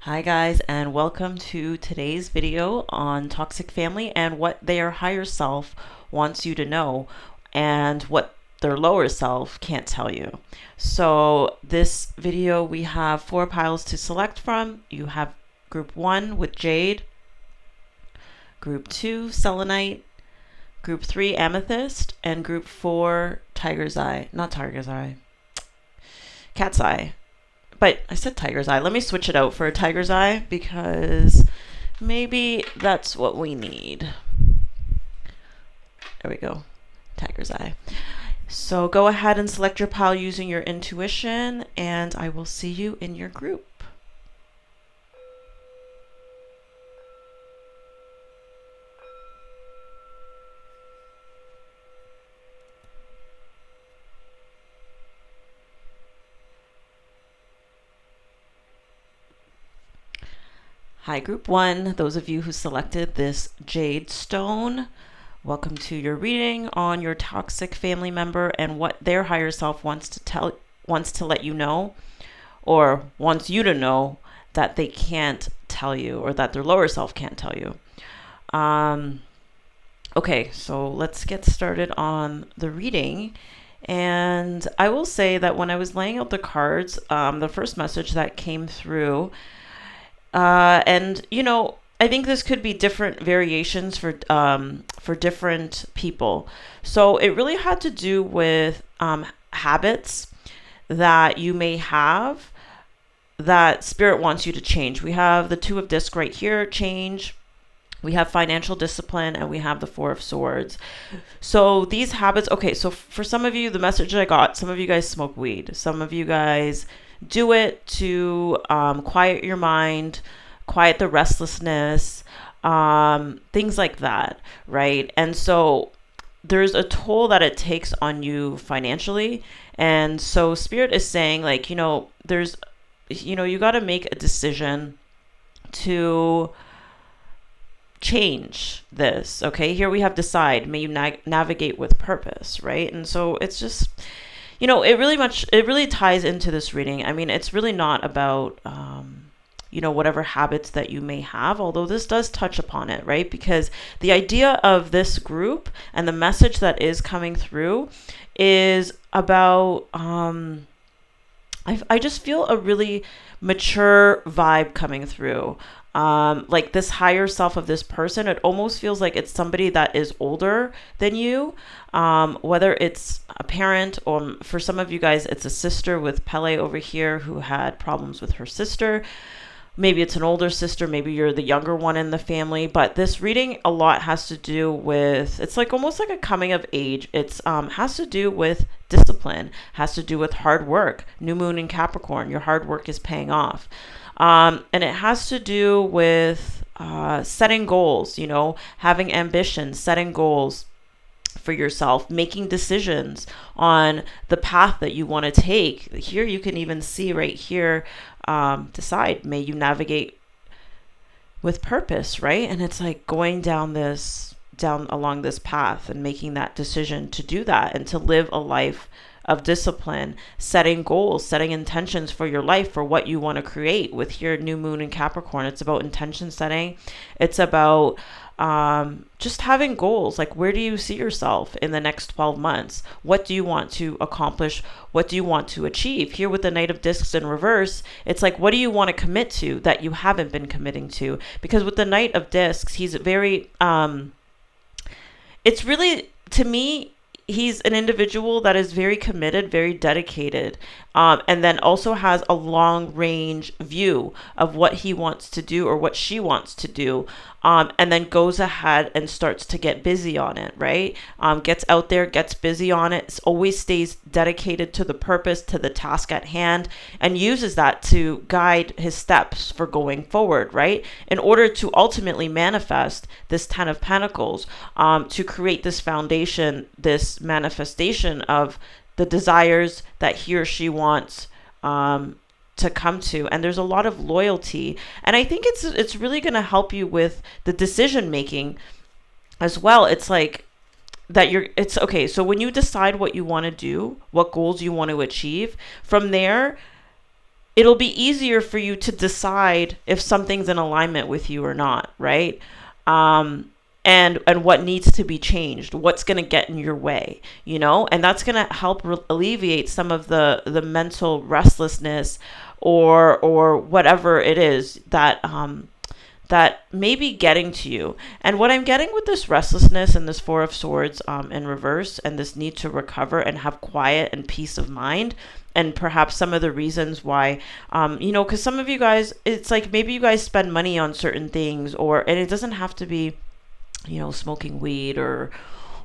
Hi guys, and welcome to today's video on toxic family and what their higher self wants you to know and what their lower self can't tell you. So this video, we have 4 piles to select from. You have group 1 with Jade, group 2 Selenite, group 3 Amethyst, and group 4 Tiger's Eye. Not Tiger's Eye, Cat's Eye. But I said tiger's eye. Let me switch it out for a tiger's eye because maybe that's what we need. There we go. Tiger's eye. So go ahead and select your pile using your intuition, and I will see you in your group. Hi, group 1. Those of you who selected this Jade stone, welcome to your reading on your toxic family member and what their higher self wants to let you know, or wants you to know that they can't tell you, or that their lower self can't tell you. Okay, so let's get started on the reading. And I will say that when I was laying out the cards, the first message that came through, and I think this could be different variations for different people. So it really had to do with habits that you may have that spirit wants you to change. We have the 2 of disc right here, change. We have financial discipline, and we have the 4 of swords. So these habits, okay, so for some of you, the message I got, some of you guys smoke weed. Some of you guys do it to quiet your mind, quiet the restlessness, things like that, right? And so there's a toll that it takes on you financially. And so Spirit is saying, like, you got to make a decision to change this. Okay, here we have decide. May you navigate with purpose, right? And so it's just, it really ties into this reading. I mean, it's really not about, whatever habits that you may have, although this does touch upon it, right? Because the idea of this group and the message that is coming through is about, I just feel a really mature vibe coming through. Like this higher self of this person, it almost feels like it's somebody that is older than you, whether it's a parent, or for some of you guys, it's a sister with Pele over here who had problems with her sister. Maybe it's an older sister, maybe you're the younger one in the family, but this reading a lot has to do with, it's like almost like a coming of age. It's has to do with discipline, has to do with hard work. New moon in Capricorn, your hard work is paying off. And it has to do with setting goals, having ambitions, setting goals for yourself, making decisions on the path that you want to take. Here you can even see right here, decide, may you navigate with purpose, right? And it's like going down along this path and making that decision to do that and to live a life of discipline, setting goals, setting intentions for your life, for what you want to create. With your new moon in Capricorn, it's about intention setting. It's about just having goals. Like, where do you see yourself in the next 12 months? What do you want to accomplish? What do you want to achieve? Here with the Knight of Discs in reverse, it's like, what do you want to commit to that you haven't been committing to? Because with the Knight of Discs, he's very, it's really, to me, he's an individual that is very committed, very dedicated, and then also has a long range view of what he wants to do or what she wants to do, and then goes ahead and starts to get busy on it, right? Gets out there, gets busy on it, always stays dedicated to the purpose, to the task at hand, and uses that to guide his steps for going forward, right? In order to ultimately manifest this 10 of Pentacles, to create this foundation, this manifestation of the desires that he or she wants to come to. And there's a lot of loyalty, and I think it's really going to help you with the decision making as well. It's like that it's okay. So when you decide what you want to do, what goals you want to achieve, from there it'll be easier for you to decide if something's in alignment with you or not, right? And what needs to be changed, what's going to get in your way, and that's going to help alleviate some of the mental restlessness or whatever it is that may be getting to you. And what I'm getting with this restlessness and this Four of Swords in reverse, and this need to recover and have quiet and peace of mind, and perhaps some of the reasons why, because some of you guys, it's like maybe you guys spend money on certain things, and it doesn't have to be, smoking weed or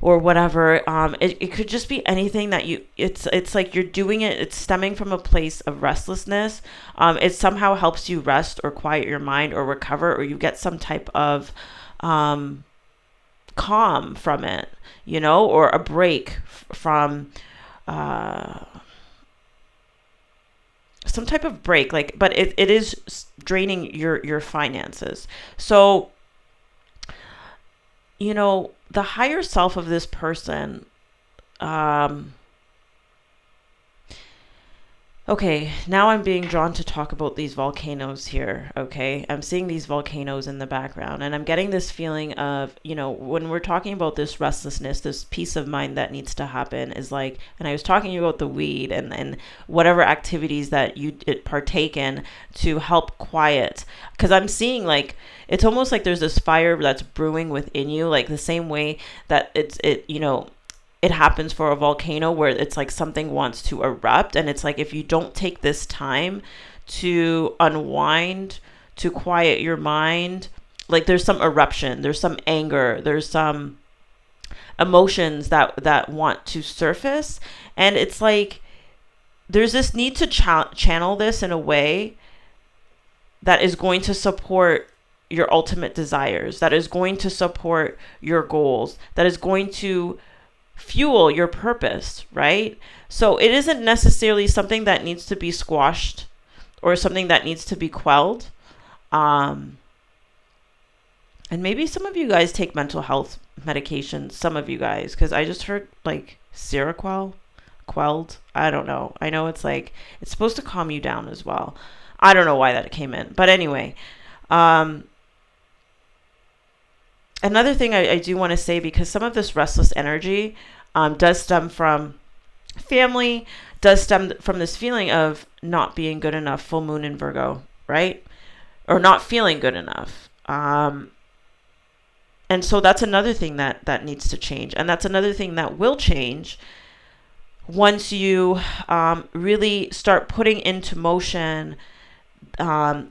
whatever. It could just be anything that it's like you're doing it. It's stemming from a place of restlessness. It somehow helps you rest or quiet your mind or recover, or you get some type of calm from it, or a break from some type of break. But it is draining your finances. So, the higher self of this person, okay, now I'm being drawn to talk about these volcanoes here, okay? I'm seeing these volcanoes in the background, and I'm getting this feeling of, when we're talking about this restlessness, this peace of mind that needs to happen is like, and I was talking about the weed and whatever activities that you partake in to help quiet, because I'm seeing it's almost like there's this fire that's brewing within you, like the same way that it happens for a volcano, where it's like something wants to erupt, and it's like if you don't take this time to unwind, to quiet your mind, like there's some eruption, there's some anger, there's some emotions that want to surface, and it's like there's this need to channel this in a way that is going to support your ultimate desires, that is going to support your goals, that is going to fuel your purpose, right? So it isn't necessarily something that needs to be squashed or something that needs to be quelled. And maybe some of you guys take mental health medications, some of you guys, because I just heard Seroquel, quelled. I don't know. I know it's supposed to calm you down as well. I don't know why that came in. But anyway, another thing I do want to say, because some of this restless energy does stem from family, does stem from this feeling of not being good enough, full moon in Virgo, right? Or not feeling good enough. And so that's another thing that needs to change. And that's another thing that will change once you really start putting into motion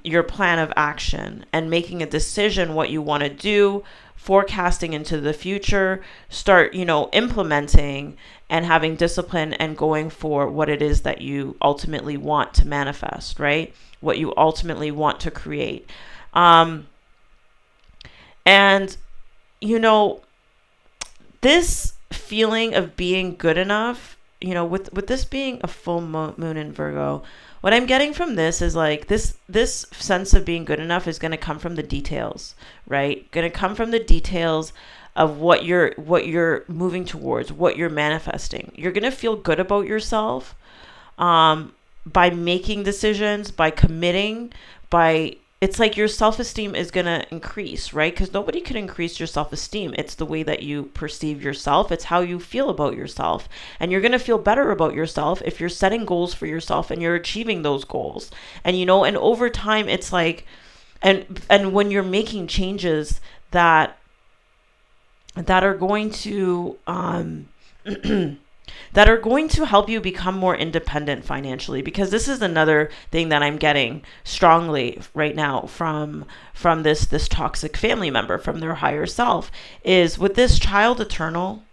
your plan of action and making a decision what you want to do, forecasting into the future, start, implementing and having discipline and going for what it is that you ultimately want to manifest, right? What you ultimately want to create. And, this feeling of being good enough, with this being a full moon in Virgo, what I'm getting from this is this sense of being good enough is going to come from the details, right? Going to come from the details of what you're moving towards, what you're manifesting. You're going to feel good about yourself by making decisions, by committing, it's like your self-esteem is going to increase, right? Because nobody can increase your self-esteem. It's the way that you perceive yourself. It's how you feel about yourself. And you're going to feel better about yourself if you're setting goals for yourself and you're achieving those goals. And, and over time, it's like, and when you're making changes that are going to, that are going to help you become more independent financially, because this is another thing that I'm getting strongly right now from this toxic family member, from their higher self, is with this child eternal,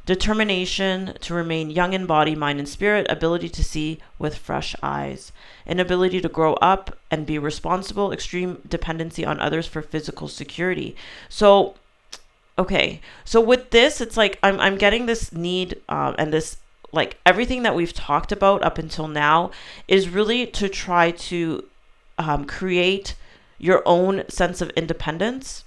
determination to remain young in body, mind, and spirit, ability to see with fresh eyes, inability to grow up and be responsible, extreme dependency on others for physical security. So okay, so with this, it's like I'm getting this need and this, everything that we've talked about up until now is really to try to create your own sense of independence,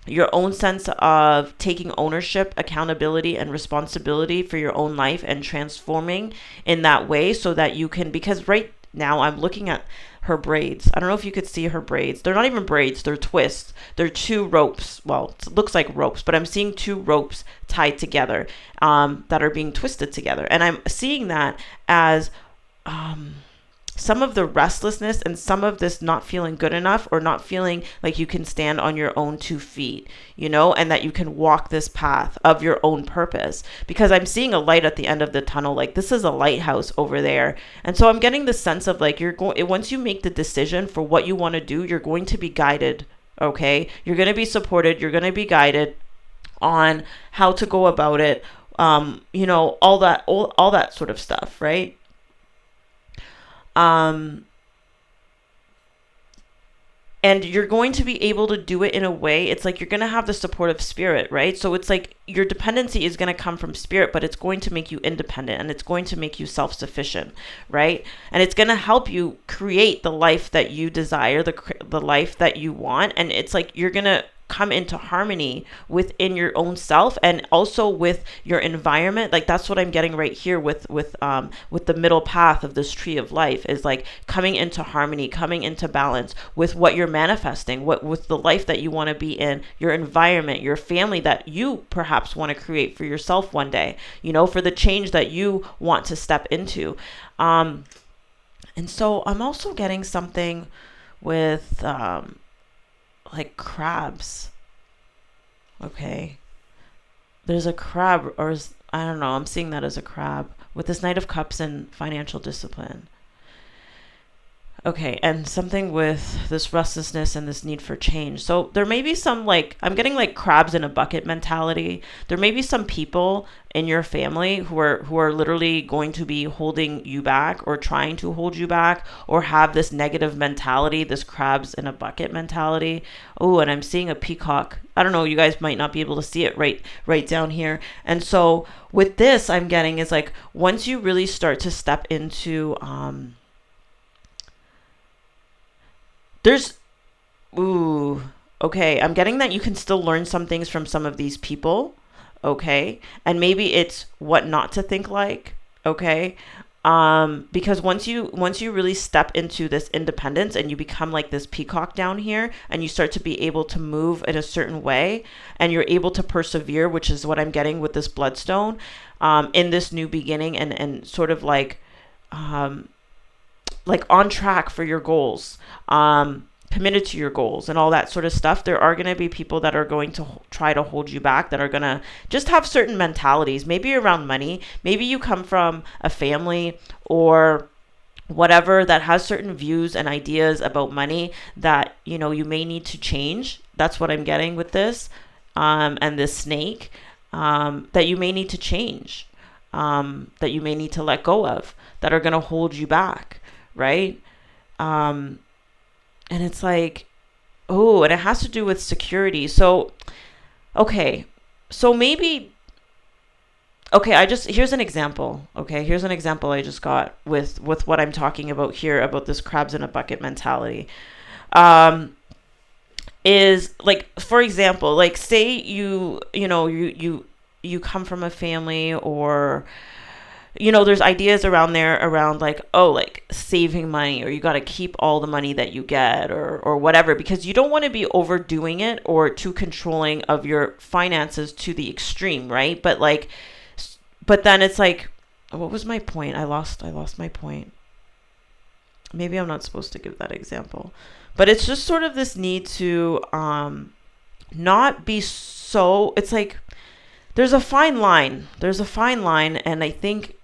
your own sense of taking ownership, accountability, and responsibility for your own life and transforming in that way, so that you can, because now I'm looking at her braids. I don't know if you could see her braids. They're not even braids, they're twists. They're two ropes. Well, it looks like ropes, but I'm seeing two ropes tied together that are being twisted together. And I'm seeing that as some of the restlessness and some of this not feeling good enough, or not feeling like you can stand on your own 2 feet, and that you can walk this path of your own purpose. Because I'm seeing a light at the end of the tunnel. Like, this is a lighthouse over there. And so I'm getting the sense of like, once you make the decision for what you want to do, you're going to be guided. Okay. You're going to be supported. You're going to be guided on how to go about it. All that sort of stuff. Right. And you're going to be able to do it in a way, it's like you're going to have the support of spirit, right? So it's like your dependency is going to come from spirit, but it's going to make you independent, and it's going to make you self-sufficient, right? And it's going to help you create the life that you desire, the life that you want. And it's like you're going to come into harmony within your own self, and also with your environment. Like, that's what I'm getting right here with the middle path of this tree of life, is like coming into harmony, coming into balance with what you're manifesting, with the life that you want to be in, your environment, your family that you perhaps want to create for yourself one day, for the change that you want to step into. And so I'm also getting something with like crabs. Okay. There's a crab, or I don't know, I'm seeing that as a crab with this Knight of Cups and financial discipline. Okay, and something with this restlessness and this need for change. So there may be some, like, I'm getting like crabs in a bucket mentality. There may be some people in your family who are literally going to be holding you back, or trying to hold you back, or have this negative mentality, this crabs in a bucket mentality. Oh, and I'm seeing a peacock. I don't know, you guys might not be able to see it right down here. And so with this, I'm getting is like, once you really start to step into okay, I'm getting that you can still learn some things from some of these people, okay? And maybe it's what not to think like, okay? Because once you really step into this independence, and you become like this peacock down here, and you start to be able to move in a certain way, and you're able to persevere, which is what I'm getting with this bloodstone, in this new beginning, and sort of like on track for your goals, committed to your goals and all that sort of stuff. There are going to be people that are going to try to hold you back, that are going to just have certain mentalities, maybe around money. Maybe you come from a family or whatever that has certain views and ideas about money that, you may need to change. That's what I'm getting with this, and this snake, that you may need to change, that you may need to let go of, that are going to hold you back. Right. And it's like, and it has to do with security. So, okay. So maybe, here's an example. Okay. Here's an example I just got with what I'm talking about here, about this crabs in a bucket mentality. Is like, for example, like, say you come from a family, or, there's ideas around like, like saving money, or you got to keep all the money that you get, or whatever, because you don't want to be overdoing it or too controlling of your finances to the extreme, right? But then it's like, what was my point? I lost my point. Maybe I'm not supposed to give that example, but it's just sort of this need to not be so, it's like, there's a fine line, and I think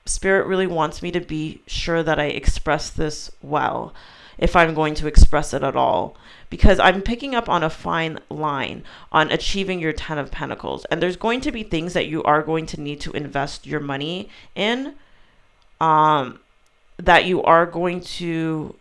Spirit really wants me to be sure that I express this well, if I'm going to express it at all, because I'm picking up on a fine line on achieving your 10 of Pentacles. And there's going to be things that you are going to need to invest your money in, that you are going to,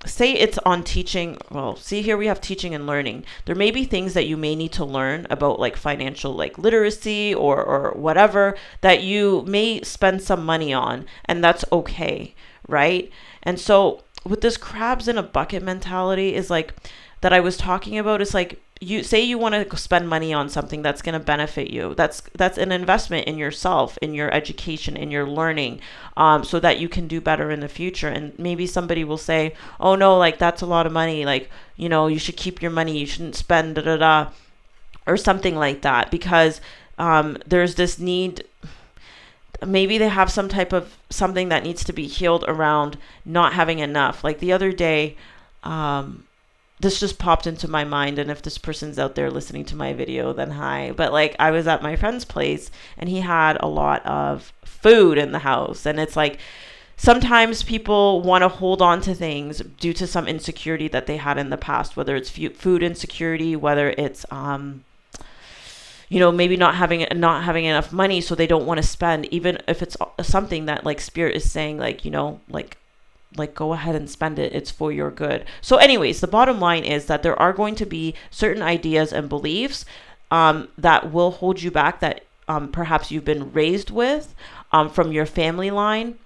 say it's on teaching. Well, see, here we have teaching and learning. There may be things that you may need to learn about, like financial, like literacy, or whatever, that you may spend some money on, and that's okay, right? And so with this crabs in a bucket mentality, is like, that I was talking about, is like, you say you want to spend money on something that's going to benefit you. That's an investment in yourself, in your education, in your learning, so that you can do better in the future. And maybe somebody will say, oh no, like that's a lot of money, like, you should keep your money, you shouldn't spend da da da, or something like that, because there's this need. Maybe they have some type of something that needs to be healed around not having enough. Like the other day, this just popped into my mind, and if this person's out there listening to my video, then hi. But like, I was at my friend's place and he had a lot of food in the house, and it's like sometimes people want to hold on to things due to some insecurity that they had in the past, whether it's food insecurity, whether it's maybe not having enough money, so they don't want to spend, even if it's something that like spirit is saying, like, like go ahead and spend it, it's for your good. So anyways, the bottom line is that there are going to be certain ideas and beliefs that will hold you back, that perhaps you've been raised with from your family line.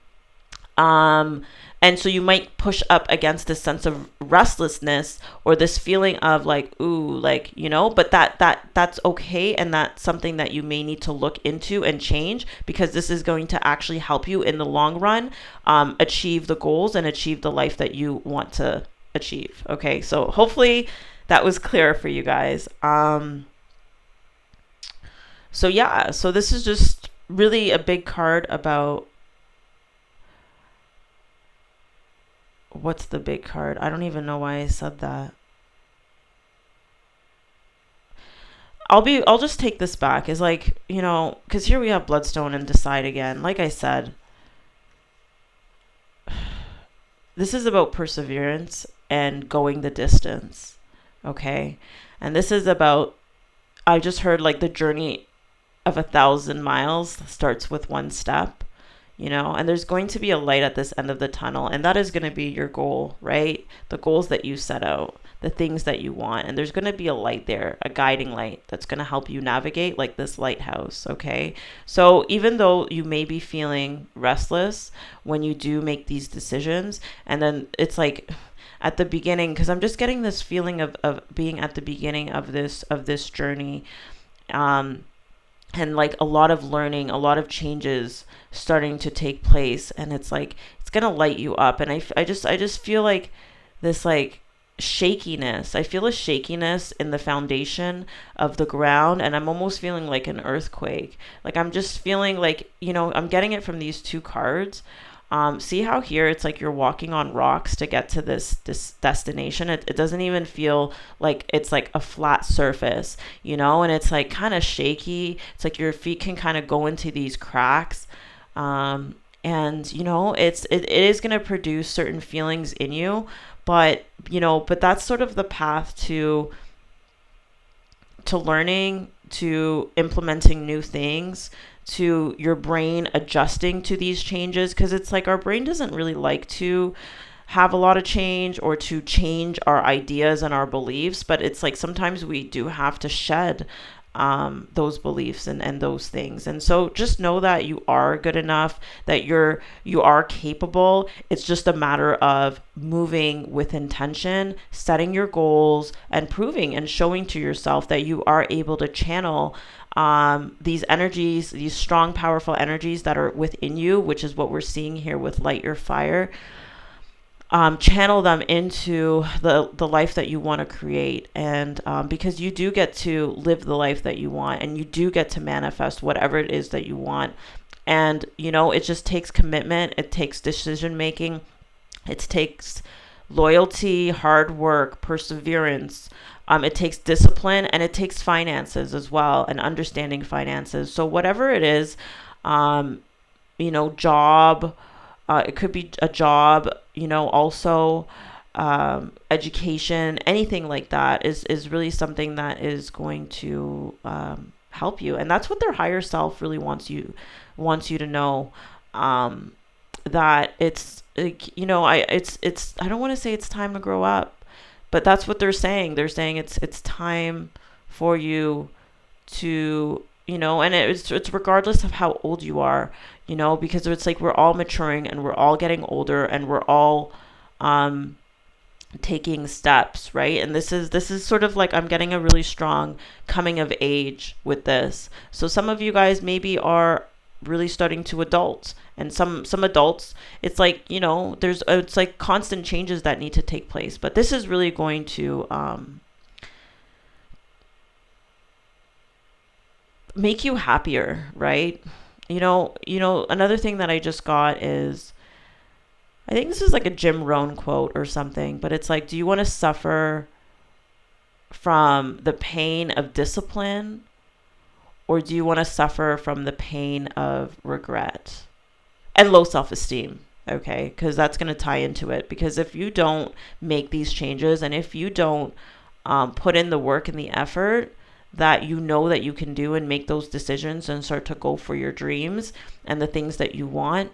And so you might push up against this sense of restlessness, or this feeling of like, ooh, like, but that's okay. And that's something that you may need to look into and change, because this is going to actually help you in the long run, achieve the goals and achieve the life that you want to achieve. Okay. So hopefully that was clear for you guys. So yeah, so this is just really a big card about, what's the big card? I don't even know why I said that. I'll just take this back. Is like, because here we have Bloodstone and Decide again. Like I said, this is about perseverance and going the distance. Okay. And this is about, I just heard like the journey of 1,000 miles starts with one step. And there's going to be a light at this end of the tunnel, and that is going to be your goal, right? The goals that you set out, the things that you want, and there's going to be a light there, a guiding light that's going to help you navigate, like this lighthouse, okay? So even though you may be feeling restless when you do make these decisions, and then it's like at the beginning, because I'm just getting this feeling of being at the beginning of this journey, and like a lot of learning, a lot of changes starting to take place, and it's like it's gonna light you up. And I just feel like this like shakiness. I feel a shakiness in the foundation of the ground, and I'm almost feeling like an earthquake. Like I'm just feeling like, I'm getting it from these two cards. See how here it's like you're walking on rocks to get to this destination. It doesn't even feel like it's like a flat surface, and it's like kind of shaky. It's like your feet can kind of go into these cracks. And it is going to produce certain feelings in you, but that's sort of the path to learning, to implementing new things, to your brain adjusting to these changes, because it's like our brain doesn't really like to have a lot of change or to change our ideas and our beliefs, but it's like sometimes we do have to shed those beliefs and those things. And so just know that you are good enough, that you are capable. It's just a matter of moving with intention, setting your goals, and proving and showing to yourself that you are able to channel these energies, these strong, powerful energies that are within you, which is what we're seeing here with Light Your Fire. Channel them into the life that you want to create. And because you do get to live the life that you want, and you do get to manifest whatever it is that you want. And, it just takes commitment. It takes decision making. It takes loyalty, hard work, perseverance. It takes discipline, and it takes finances as well, and understanding finances. So whatever it is, job, it could be a job, also education, anything like that is really something that is going to help you. And that's what their higher self really wants you to know, that it's like, I don't want to say it's time to grow up, but that's what they're saying. They're saying it's time for you to, and it's regardless of how old you are, because it's like we're all maturing and we're all getting older, and we're all taking steps, right? And this is sort of like I'm getting a really strong coming of age with this. So some of you guys maybe are really starting to adult, and some adults, it's like, there's it's like constant changes that need to take place, but this is really going to make you happier, right? Another thing that I just got is, I think this is like a Jim Rohn quote or something, but it's like, do you want to suffer from the pain of discipline, or do you want to suffer from the pain of regret and low self-esteem? Okay, because that's going to tie into it. Because if you don't make these changes, and if you don't put in the work and the effort that you know that you can do, and make those decisions and start to go for your dreams and the things that you want,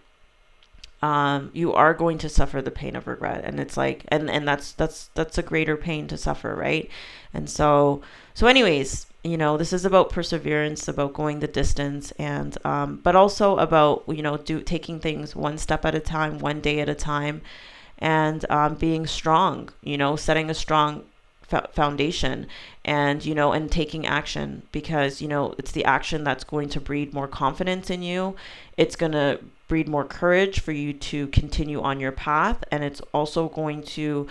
you are going to suffer the pain of regret. And it's like, and that's a greater pain to suffer, right? And so anyways, this is about perseverance, about going the distance, and but also about taking things one step at a time, one day at a time, and being strong, setting a strong foundation, and taking action, because it's the action that's going to breed more confidence in you. It's going to breed more courage for you to continue on your path, and it's also going to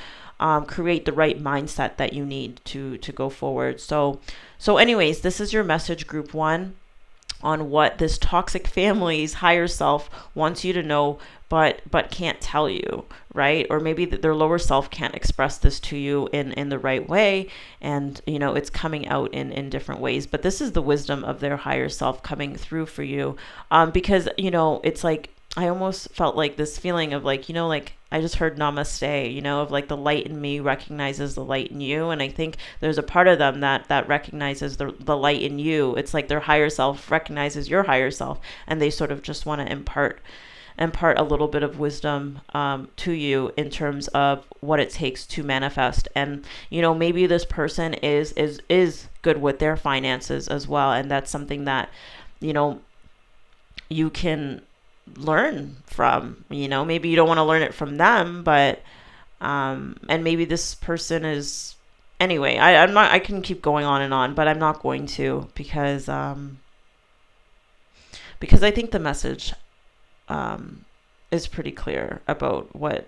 create the right mindset that you need to go forward. So anyways, this is your message, group 1, on what this toxic family's higher self wants you to know, but can't tell you, right? Or maybe their lower self can't express this to you in the right way, and it's coming out in different ways. But this is the wisdom of their higher self coming through for you, because it's like, I almost felt like this feeling of like, like I just heard namaste, of like the light in me recognizes the light in you. And I think there's a part of them that recognizes the light in you. It's like their higher self recognizes your higher self, and they sort of just want to impart a little bit of wisdom to you in terms of what it takes to manifest. And maybe this person is good with their finances as well, and that's something that you can learn from. Maybe you don't want to learn it from them, but and maybe this person is, anyway, I can keep going on and on, but I'm not going to, because I think the message is pretty clear about what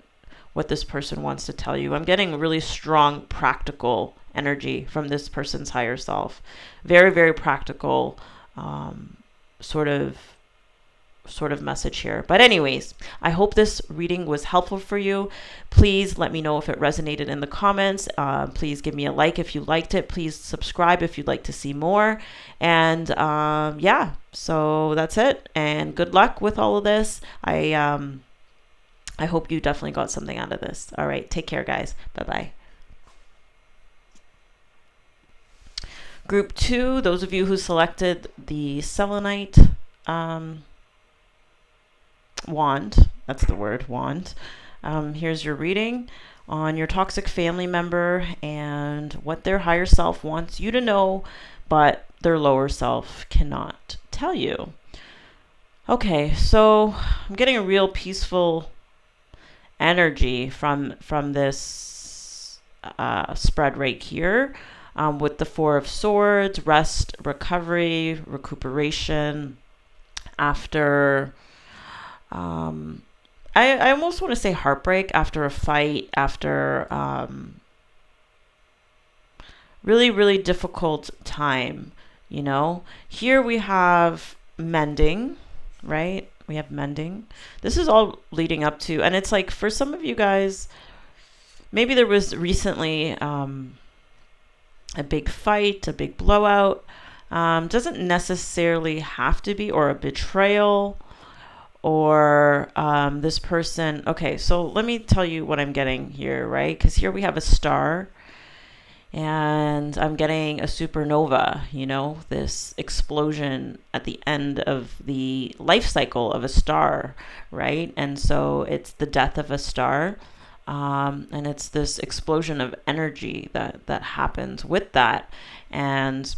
this person wants to tell you. I'm getting really strong practical energy from this person's higher self. Very, very practical sort of message here. But anyways, I hope this reading was helpful for you. Please let me know if it resonated in the comments. Please give me a like if you liked it. Please subscribe if you'd like to see more. And yeah, so that's it. And good luck with all of this. I hope you definitely got something out of this. All right, take care, guys. Bye-bye. Group 2, those of you who selected the Selenite wand, that's the word, wand. Here's your reading on your toxic family member and what their higher self wants you to know, but their lower self cannot tell you. Okay, so I'm getting a real peaceful energy from this spread right here, with the Four of Swords, rest, recovery, recuperation after I almost want to say heartbreak, after a fight, after really, really difficult time. Here we have mending, right? We have mending. This is all leading up to, and it's like, for some of you guys, maybe there was recently a big fight, a big blowout. Doesn't necessarily have to be, or a betrayal, or this person. Okay, so let me tell you what I'm getting here, right? Because here we have a star, and I'm getting a supernova, this explosion at the end of the life cycle of a star, right? And so it's the death of a star, and it's this explosion of energy that happens with that. And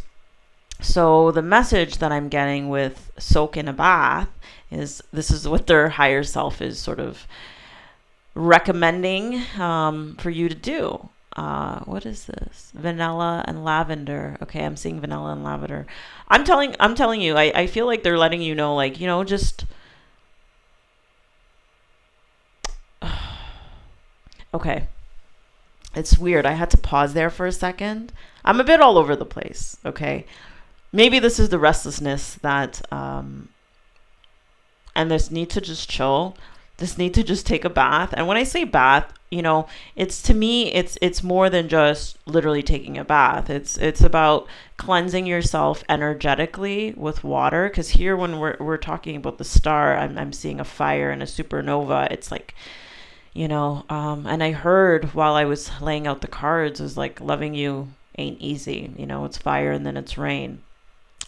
so the message that I'm getting with soak in a bath is, this is what their higher self is sort of recommending for you to do. What is this? Vanilla and lavender. Okay, I'm seeing vanilla and lavender. I'm telling you, I feel like they're letting you know, like, just okay. It's weird. I had to pause there for a second. I'm a bit all over the place. Okay. Maybe this is the restlessness that and this need to just chill, this need to just take a bath. And when I say bath, it's, to me, it's more than just literally taking a bath. It's about cleansing yourself energetically with water, because here, when we're talking about the star, I'm seeing a fire and a supernova. It's like, and I heard while I was laying out the cards, is like, loving you ain't easy. It's fire and then it's rain,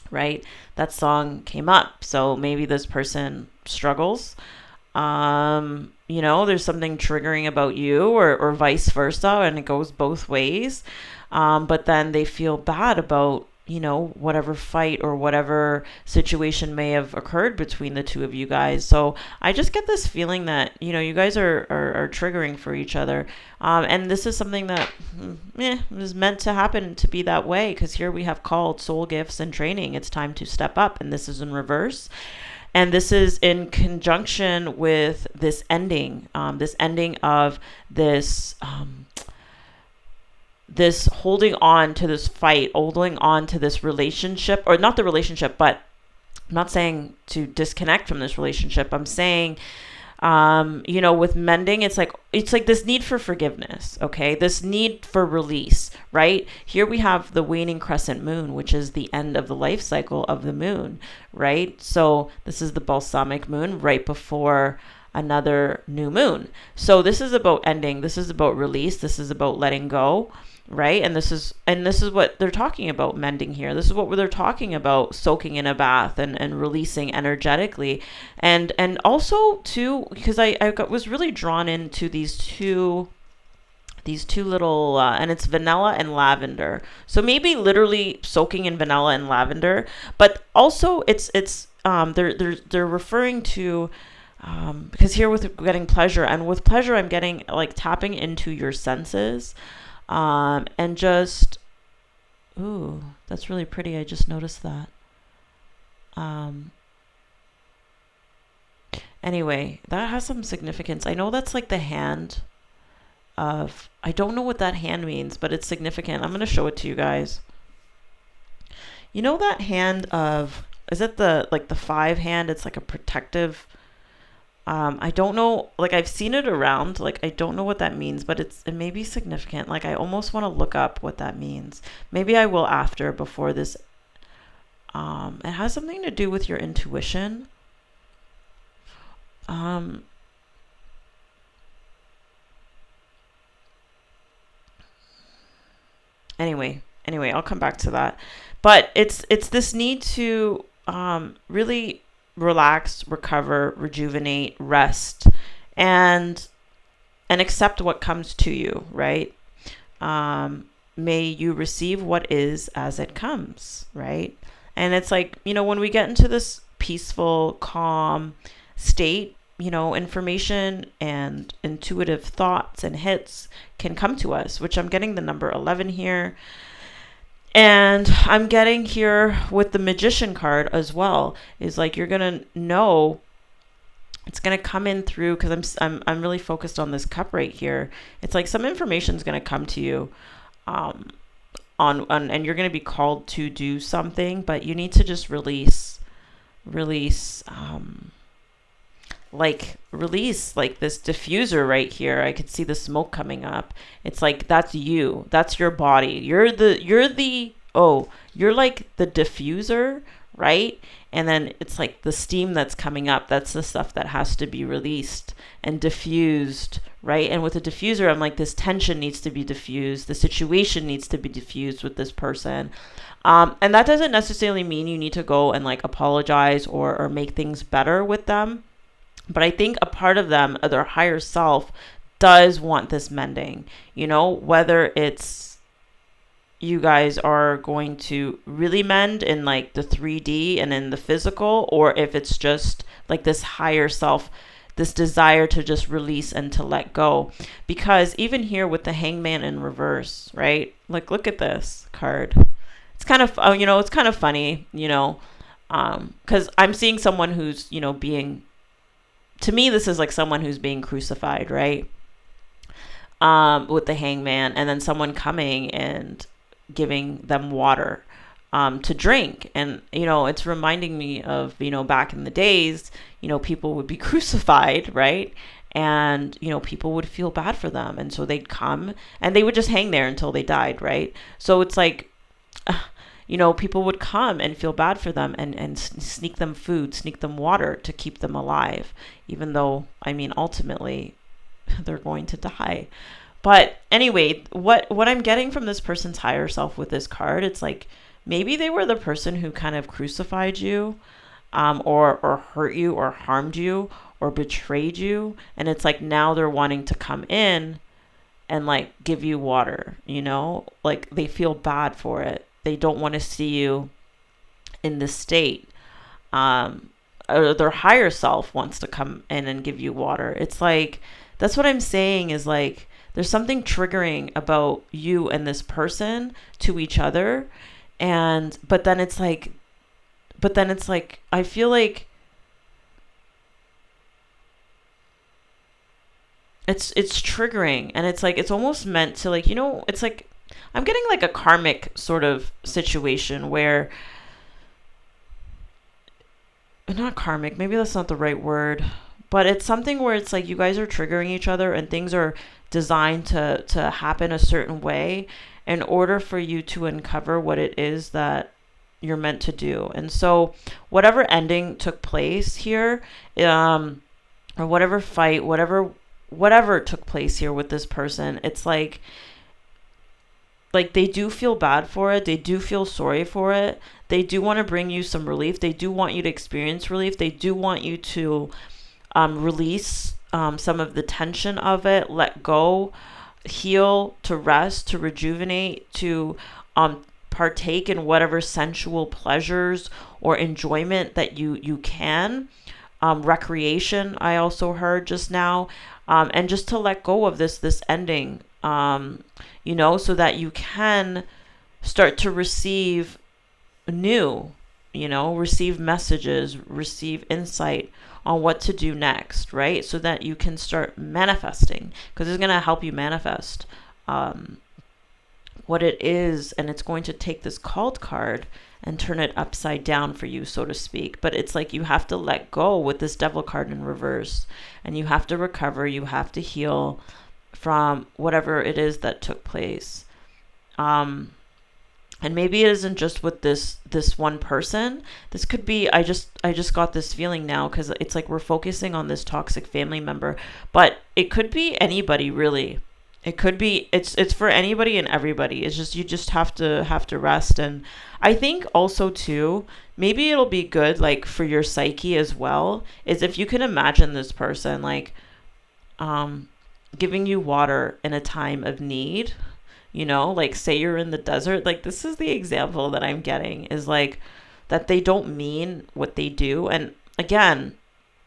right? That song came up. So maybe this person struggles. There's something triggering about you, or vice versa, and it goes both ways. But then they feel bad about, whatever fight or whatever situation may have occurred between the two of you guys. So I just get this feeling that, you guys are triggering for each other. And this is something that is meant to happen, to be that way, because here we have called soul gifts and training. It's time to step up, and this is in reverse. And this is in conjunction with this ending of this this holding on to this fight, holding on to this relationship, or not the relationship, but I'm not saying to disconnect from this relationship. I'm saying, with mending, it's like this need for forgiveness, okay? This need for release, right? Here we have the waning crescent moon, which is the end of the life cycle of the moon, right? So this is the balsamic moon right before another new moon. So this is about ending. This is about release. This is about letting go, right? And this is what they're talking about mending here. This is what they're talking about soaking in a bath and releasing energetically. And also too, because I was really drawn into these two little and it's vanilla and lavender. So maybe literally soaking in vanilla and lavender, but also it's they're referring to because here with getting pleasure, and with pleasure I'm getting like tapping into your senses, and just, ooh, that's really pretty. I just noticed that. Anyway, that has some significance. I know that's like the hand of, I don't know what that hand means, but it's significant. I'm going to show it to you guys. That hand of, is it the 5 hand? It's like a protective, I don't know, like I've seen it around, like I don't know what that means, but it may be significant. Like I almost want to look up what that means. Maybe I will before this. It has something to do with your intuition. Anyway, I'll come back to that. But it's this need to really relax, recover, rejuvenate, rest, and accept what comes to you, right? May you receive what is as it comes, right? And it's like, when we get into this peaceful, calm state, information and intuitive thoughts and hits can come to us, which I'm getting the number 11 here. And I'm getting here with the Magician card as well, is like you're going to know it's going to come in through, because I'm really focused on this cup right here. It's like some information is going to come to you on and you're going to be called to do something, but you need to just release like this diffuser right here. I could see the smoke coming up. It's like, that's you, that's your body. You're like the diffuser, right? And then it's like the steam that's coming up. That's the stuff that has to be released and diffused, right? And with a diffuser, I'm like, this tension needs to be diffused. The situation needs to be diffused with this person. And that doesn't necessarily mean you need to go and like apologize or make things better with them. But I think a part of them, their higher self, does want this mending, whether it's you guys are going to really mend in like the 3D and in the physical, or if it's just like this higher self this desire to just release and to let go. Because even here with the Hangman in reverse, right? Like, look at this card. It's kind of, it's kind of funny, because I'm seeing someone who's, being, to me, this is like someone who's being crucified, right? With the Hangman, and then someone coming and giving them water to drink. And, it's reminding me of, back in the days, people would be crucified, right? And, people would feel bad for them. And so they'd come and they would just hang there until they died, right? So it's like, people would come and feel bad for them and sneak them food, sneak them water to keep them alive, even though, ultimately they're going to die. But anyway, what I'm getting from this person's higher self with this card, it's like maybe they were the person who kind of crucified you, or hurt you or harmed you or betrayed you. And it's like now they're wanting to come in and like give you water, like they feel bad for it. They don't want to see you in this state. Or their higher self wants to come in and give you water. It's like, that's what I'm saying is like, there's something triggering about you and this person to each other. But then it's like, I feel like it's triggering, and it's like, it's almost meant to like, it's like, I'm getting like a karmic sort of situation where, not karmic, maybe that's not the right word, but it's something where it's like you guys are triggering each other and things are designed to happen a certain way in order for you to uncover what it is that you're meant to do. And so whatever ending took place here, or whatever fight, whatever took place here with this person, it's like they do feel bad for it. They do feel sorry for it. They do want to bring you some relief. They do want you to experience relief. They do want you to release some of the tension of it, let go, heal, to rest, to rejuvenate, to partake in whatever sensual pleasures or enjoyment that you can. Recreation, I also heard just now, and just to let go of this ending, so that you can start to receive new, receive messages, receive insight on what to do next, right? So that you can start manifesting, because it's going to help you manifest what it is, and it's going to take this called card and turn it upside down for you, so to speak. But it's like you have to let go with this devil card in reverse, and you have to recover, you have to heal from whatever it is that took place. And maybe it isn't just with this one person. This could be, I just got this feeling now, because it's like we're focusing on this toxic family member, but it could be anybody, really. It could be, it's for anybody and everybody. It's just, you just have to rest. And I think also too, maybe it'll be good, like for your psyche as well, is if you can imagine this person like giving you water in a time of need, like say you're in the desert. Like, this is the example that I'm getting, is like that they don't mean what they do. And again,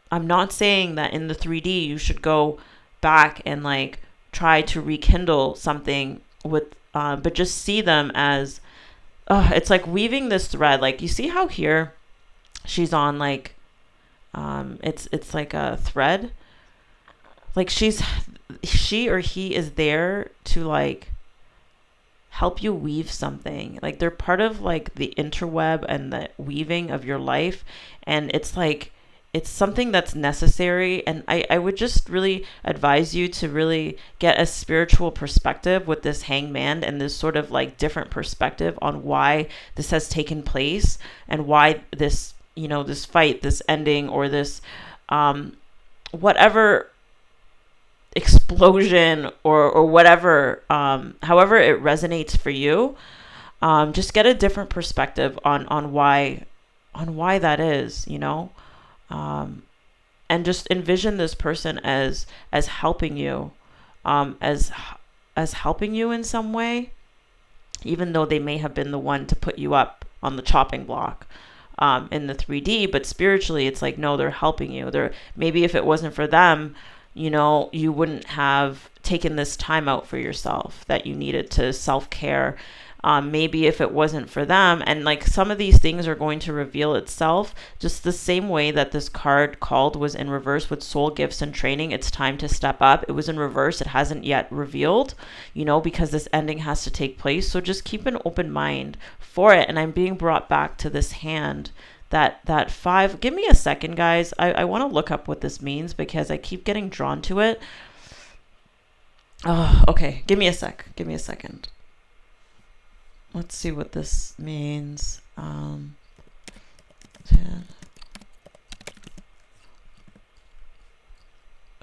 I'm not saying that in the 3D you should go back and like try to rekindle something with, but just see them as, it's like weaving this thread. Like, you see how here she's on like, it's like a thread. Like she or he is there to like help you weave something. Like, they're part of like the interweb and the weaving of your life. And it's like, it's something that's necessary. And I would just really advise you to really get a spiritual perspective with this hangman, and this sort of like different perspective on why this has taken place, and why this, this fight, this ending, or this, whatever explosion or whatever, however it resonates for you, just get a different perspective on why that is, and just envision this person as helping you, as helping you in some way, even though they may have been the one to put you up on the chopping block. in the 3D, but spiritually it's like, no, they're helping you. They're, maybe if it wasn't for them, you wouldn't have taken this time out for yourself that you needed to self-care. Maybe if it wasn't for them, and like some of these things are going to reveal itself just the same way that this card called was in reverse with soul gifts and training. It's time to step up. It was in reverse. It hasn't yet revealed, because this ending has to take place. So just keep an open mind for it. And I'm being brought back to this hand, that 5. Give me a second, guys. I want to look up what this means because I keep getting drawn to it. Oh, okay. Give me a second. Let's see what this means. 10.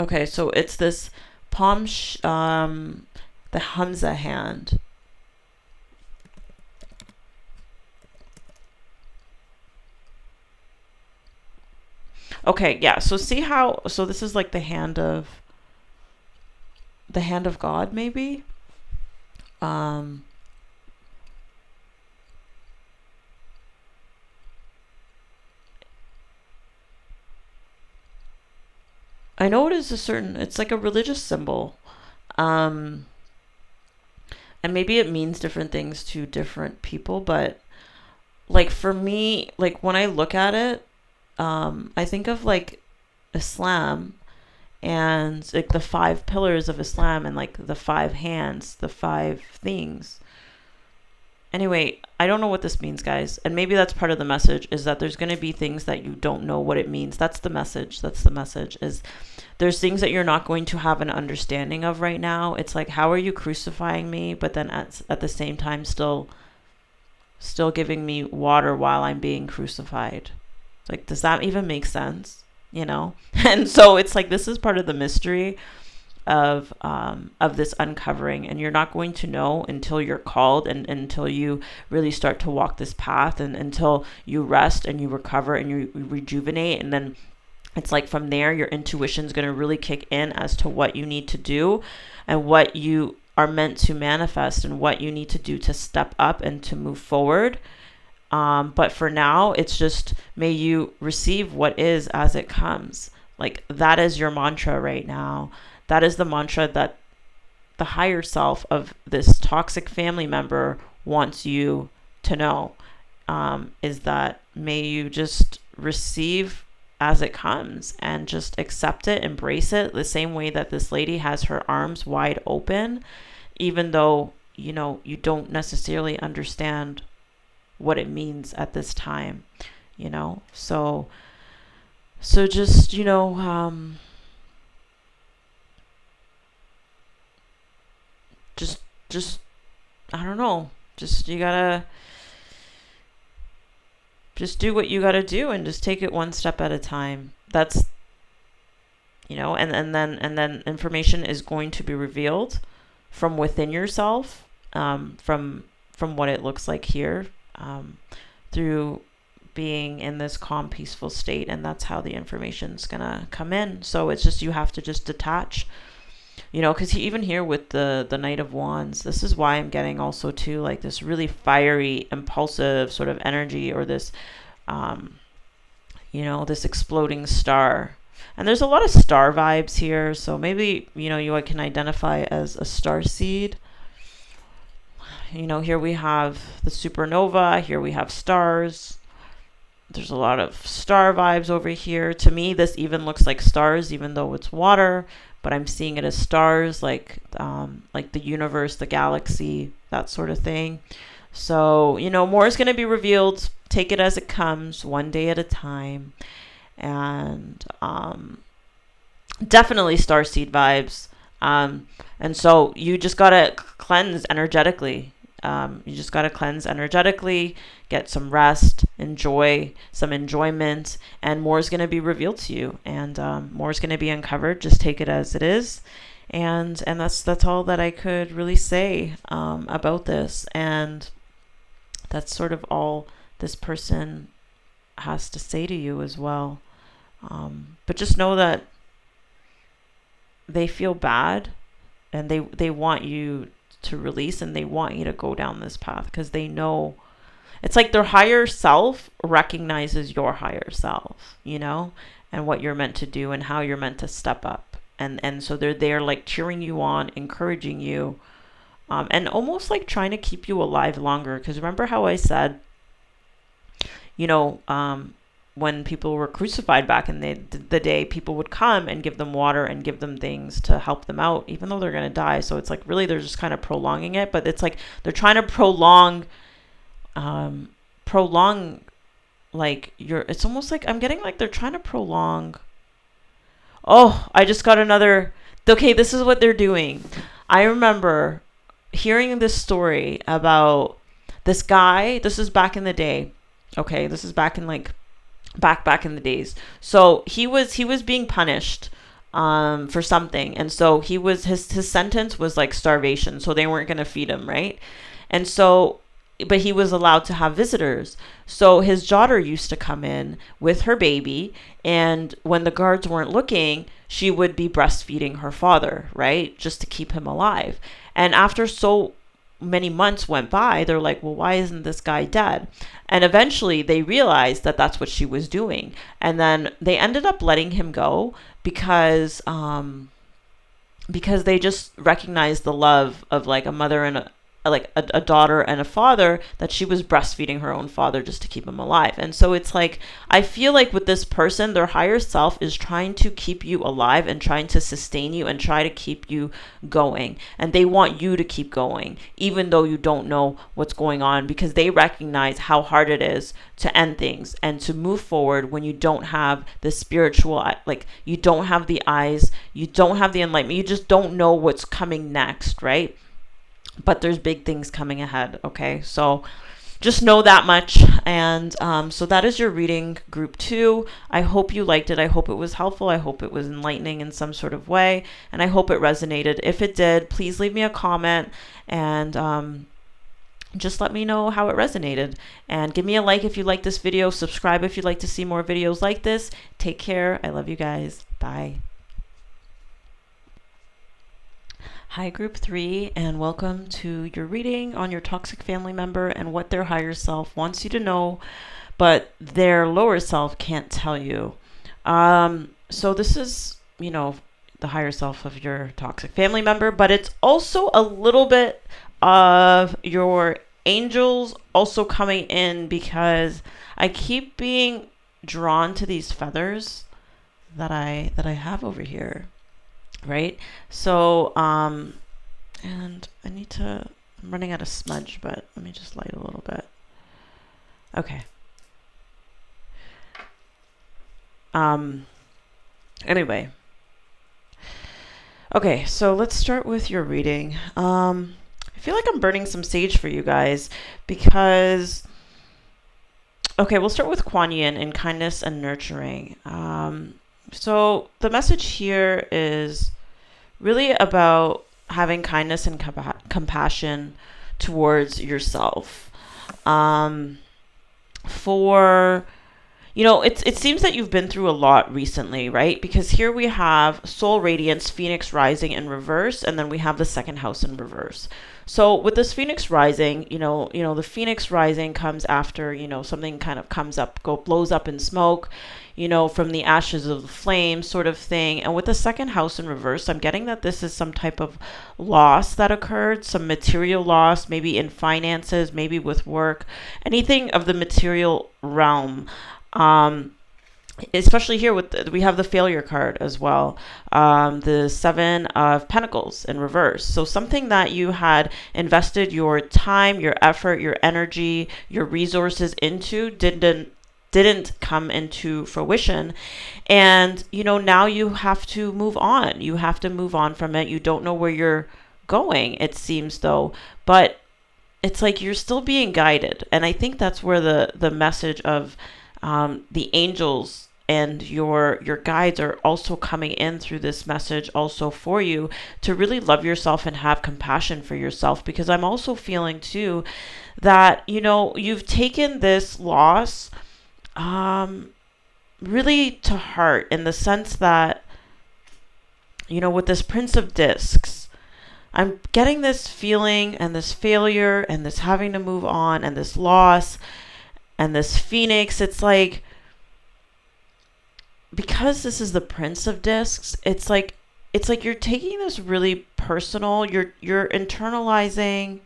Okay, so it's this the Hamza hand. Okay, yeah. So see how, so this is like the hand of God, maybe. I know it is it's like a religious symbol. And maybe it means different things to different people, but like for me, like when I look at it, I think of like Islam and like the 5 pillars of Islam and like the 5 hands, the 5 things. Anyway, I don't know what this means, guys. And maybe that's part of the message, is that there's going to be things that you don't know what it means. That's the message. Is there's things that you're not going to have an understanding of right now. It's like, how are you crucifying me? But then at the same time, still giving me water while I'm being crucified. Like, does that even make sense? And so it's like, this is part of the mystery of this uncovering, and you're not going to know until you're called, and until you really start to walk this path, and until you rest and you recover and you rejuvenate. And then it's like from there your intuition is going to really kick in as to what you need to do and what you are meant to manifest and what you need to do to step up and to move forward. But for now, it's just, may you receive what is as it comes. Like, that is your mantra right now. That is the mantra that the higher self of this toxic family member wants you to know, is that may you just receive as it comes and just accept it, embrace it, the same way that this lady has her arms wide open, even though, you don't necessarily understand what it means at this time, so just, just I don't know, just, you gotta just do what you gotta do and just take it one step at a time. That's, and then information is going to be revealed from within yourself, from what it looks like here, through being in this calm, peaceful state, and that's how the information's gonna come in. So it's just, you have to just detach, because even here with the Knight of Wands, this is why I'm getting also too, like, this really fiery, impulsive sort of energy, or this, this exploding star. And there's a lot of star vibes here, so maybe, you can identify as a star seed. Here we have the supernova, here we have stars. There's a lot of star vibes over here. To me, this even looks like stars, even though it's water, but I'm seeing it as stars, like the universe, the galaxy, that sort of thing. So, more is going to be revealed. Take it as it comes, one day at a time. And definitely starseed vibes. And so you just got to cleanse energetically. Get some rest, enjoy some enjoyment, and more is going to be revealed to you, and more is going to be uncovered. Just take it as it is. And that's all that I could really say about this. And that's sort of all this person has to say to you as well. But just know that they feel bad, and they want you to release, and they want you to go down this path, because they know it's like their higher self recognizes your higher self, you know, and what you're meant to do and how you're meant to step up. And so they're there like cheering you on, encouraging you, and almost like trying to keep you alive longer. Because remember how I said, you know, when people were crucified back in the day, people would come and give them water and give them things to help them out, even though they're going to die. So it's like really they're just kind of prolonging it, but it's like they're trying to prolong like it's almost like I'm getting like they're trying to prolong. Oh, I just got another. Okay, this is what they're doing. I remember hearing this story about this guy. This is back in the day. Okay, this is back in like back in the days. So he was being punished for something, and so his sentence was like starvation. So they weren't gonna feed him, right? And so but he was allowed to have visitors. So his daughter used to come in with her baby, and when the guards weren't looking, she would be breastfeeding her father, right? Just to keep him alive. And after so many months went by, they're like, well, why isn't this guy dead? And eventually they realized that that's what she was doing. And then they ended up letting him go because they just recognized the love of like a mother and a daughter and a father, that she was breastfeeding her own father just to keep him alive. And so it's like, I feel like with this person, their higher self is trying to keep you alive and trying to sustain you and try to keep you going. And they want you to keep going, even though you don't know what's going on, because they recognize how hard it is to end things and to move forward when you don't have the spiritual, like you don't have the eyes, you don't have the enlightenment, you just don't know what's coming next, right? But there's big things coming ahead. Okay, so just know that much. And so that is your reading, group 2. I hope you liked it. I hope it was helpful. I hope it was enlightening in some sort of way, and I hope it resonated. If it did, please leave me a comment and just let me know how it resonated, and give me a like if you like this video. Subscribe if you'd like to see more videos like this. Take care. I love you guys. Bye. Hi, group 3, and welcome to your reading on your toxic family member and what their higher self wants you to know, but their lower self can't tell you. So this is, you know, the higher self of your toxic family member, but it's also a little bit of your angels also coming in, because I keep being drawn to these feathers that I have over here. Right? So, and I'm running out of smudge, but let me just light a little bit. Okay. Anyway. Okay, so let's start with your reading. I feel like I'm burning some sage for you guys because, okay, we'll start with Kuan Yin in kindness and nurturing. So the message here is really about having kindness and compassion towards yourself. It seems that you've been through a lot recently, right? Because here we have Soul Radiance, Phoenix Rising in reverse, and then we have the second house in reverse. So with this Phoenix Rising, the Phoenix Rising comes after, something kind of comes up, blows up in smoke, from the ashes of the flame sort of thing. And with the second house in reverse, I'm getting that this is some type of loss that occurred, some material loss, maybe in finances, maybe with work, anything of the material realm. Especially here we have the failure card as well, the 7 of Pentacles in reverse. So something that you had invested your time, your effort, your energy, your resources into didn't come into fruition, and now you have to move on. You have to move on from it. You don't know where you're going, it seems, though, but it's like you're still being guided. And I think that's where the message of the angels and your guides are also coming in through this message also for you to really love yourself and have compassion for yourself. Because I'm also feeling too that you've taken this loss really to heart, in the sense that with this Prince of Discs, I'm getting this feeling and this failure and this having to move on and this loss and this phoenix. It's like, because this is the Prince of Discs, it's like you're taking this really personal. You're internalizing,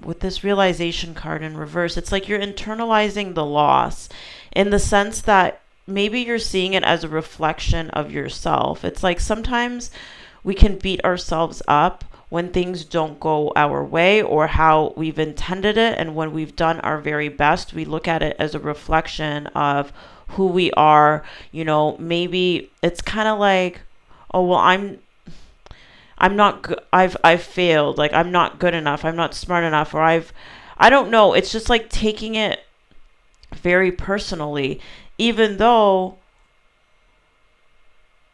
with this realization card in reverse. It's like you're internalizing the loss in the sense that maybe you're seeing it as a reflection of yourself. It's like sometimes we can beat ourselves up when things don't go our way or how we've intended it. And when we've done our very best, we look at it as a reflection of who we are. Maybe it's kind of like, oh, well, I'm not good. I've failed. Like, I'm not good enough. I'm not smart enough. Or I don't know. It's just like taking it very personally, even though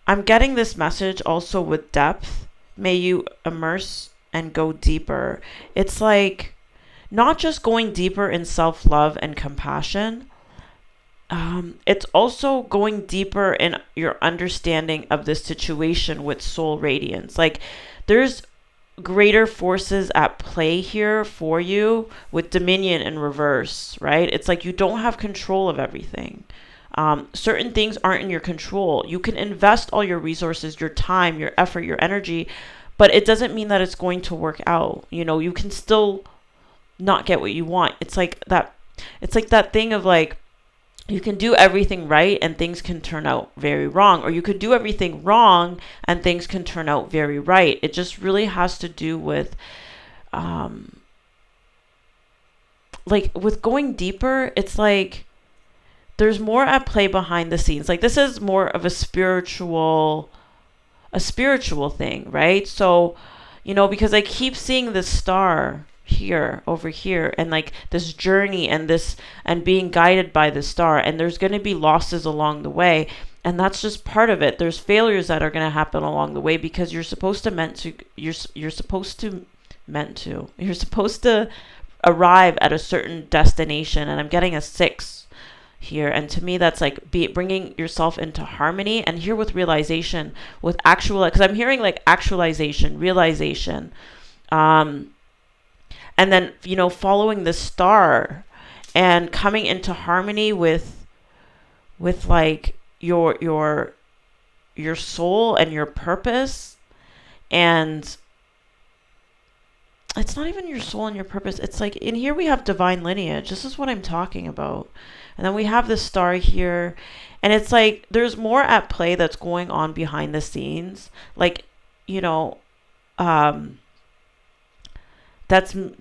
I'm getting this message also with depth. May you immerse and go deeper. It's like not just going deeper in self-love and compassion. It's also going deeper in your understanding of the situation with soul radiance. Like, there's greater forces at play here for you with dominion in reverse, right? It's like you don't have control of everything. Certain things aren't in your control. You can invest all your resources, your time, your effort, your energy, but it doesn't mean that it's going to work out. You can still not get what you want. It's like that thing of like, you can do everything right and things can turn out very wrong, or you could do everything wrong and things can turn out very right. It just really has to do with, like with going deeper. It's like there's more at play behind the scenes. Like, this is more of a spiritual thing, right? So, because I keep seeing this star here, over here, and like this journey and being guided by the star, and there's going to be losses along the way, and that's just part of it. There's failures that are going to happen along the way because you're supposed to arrive at a certain destination. And I'm getting a 6 here, and to me that's like bringing yourself into harmony. And here with realization, with actual, because I'm hearing like actualization, realization, and then following the star and coming into harmony with like your soul and your purpose. And it's not even your soul and your purpose. It's like, in here we have divine lineage. This is what I'm talking about. And then we have the star here, and it's like there's more at play that's going on behind the scenes. Like, that's and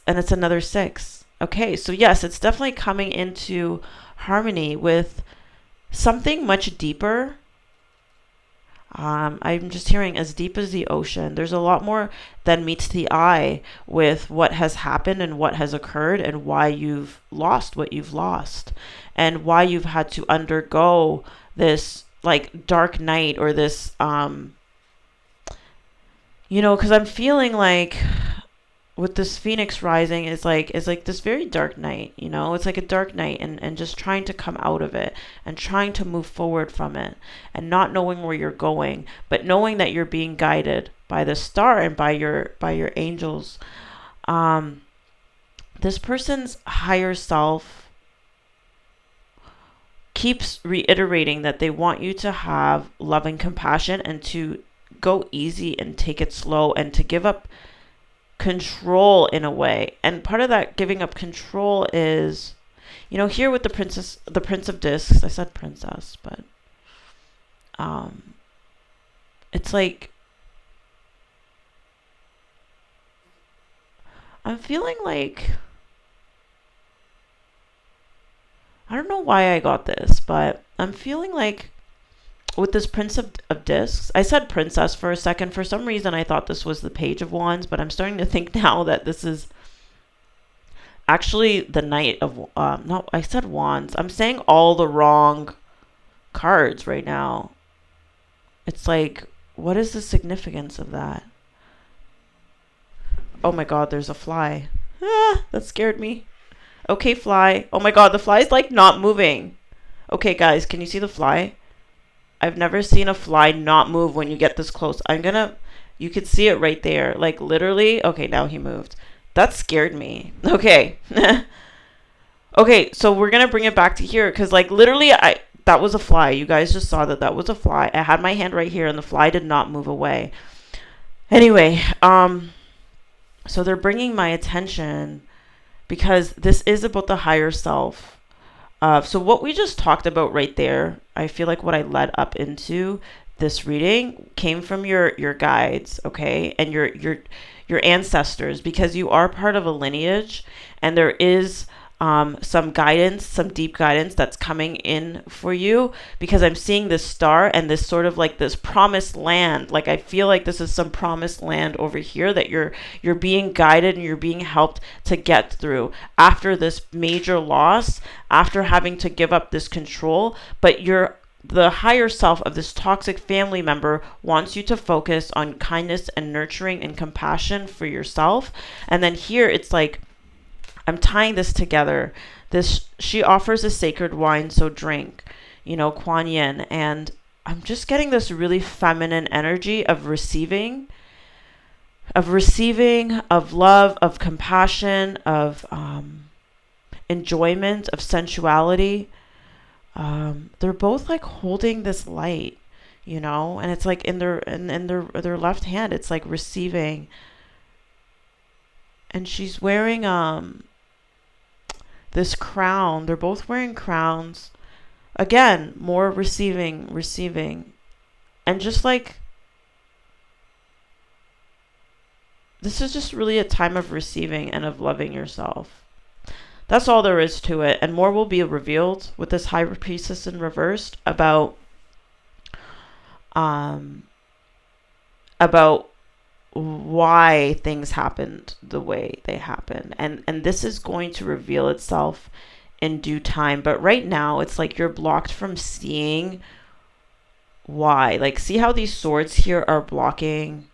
it's another 6. Okay, so yes, it's definitely coming into harmony with something much deeper. I'm just hearing as deep as the ocean. There's a lot more than meets the eye with what has happened and what has occurred and why you've lost what you've lost and why you've had to undergo this like dark night, or this, because I'm feeling like with this phoenix rising is like this very dark night. It's like a dark night, and just trying to come out of it and trying to move forward from it, and not knowing where you're going, but knowing that you're being guided by the star and by your angels. This person's higher self keeps reiterating that they want you to have love and compassion, and to go easy and take it slow, and to give up control in a way. And part of that giving up control is, here with the Prince of Discs, I said princess, but it's like I'm feeling like, I don't know why I got this, but I'm feeling like with this Prince of Discs, I said princess for a second. For some reason, I thought this was the Page of Wands, but I'm starting to think now that this is actually the Knight of, no, I said Wands. I'm saying all the wrong cards right now. It's like, what is the significance of that? Oh my God, there's a fly. That scared me. Okay, fly. Oh my God, the fly's like not moving. Okay, guys, can you see the fly? I've never seen a fly not move when you get this close. You could see it right there. Like literally, okay, now he moved. That scared me. Okay. Okay, so we're going to bring it back to here cuz like literally that was a fly. You guys just saw that was a fly. I had my hand right here and the fly did not move away. Anyway, so they're bringing my attention because this is about the higher self. So what we just talked about right there, I feel like what I led up into this reading came from your guides, okay, and your ancestors, because you are part of a lineage, and there is some guidance, some deep guidance that's coming in for you, because I'm seeing this star and this sort of like this promised land. Like I feel like this is some promised land over here that you're being guided and you're being helped to get through after this major loss, after having to give up this control. But the higher self of this toxic family member wants you to focus on kindness and nurturing and compassion for yourself. And then here it's like, I'm tying this together. She offers a sacred wine, so drink, Kuan Yin. And I'm just getting this really feminine energy of receiving, of love, of compassion, of enjoyment, of sensuality. They're both like holding this light, and it's like in their left hand, it's like receiving. And she's wearing this crown. They're both wearing crowns. Again, more receiving. And just like, this is just really a time of receiving and of loving yourself. That's all there is to it. And more will be revealed with this High Priestess in reversed about why things happened the way they happened. And this is going to reveal itself in due time. But right now, it's like you're blocked from seeing why. Like, see how these swords here are blocking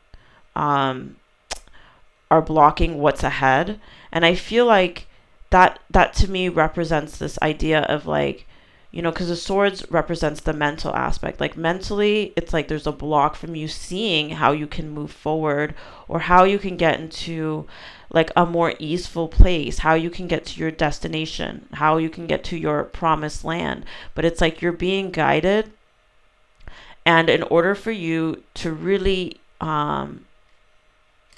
what's ahead. And I feel like that to me represents this idea of like, because the swords represents the mental aspect. Like mentally, it's like there's a block from you seeing how you can move forward, or how you can get into like a more easeful place, how you can get to your destination, how you can get to your promised land. But it's like you're being guided. And in order for you to really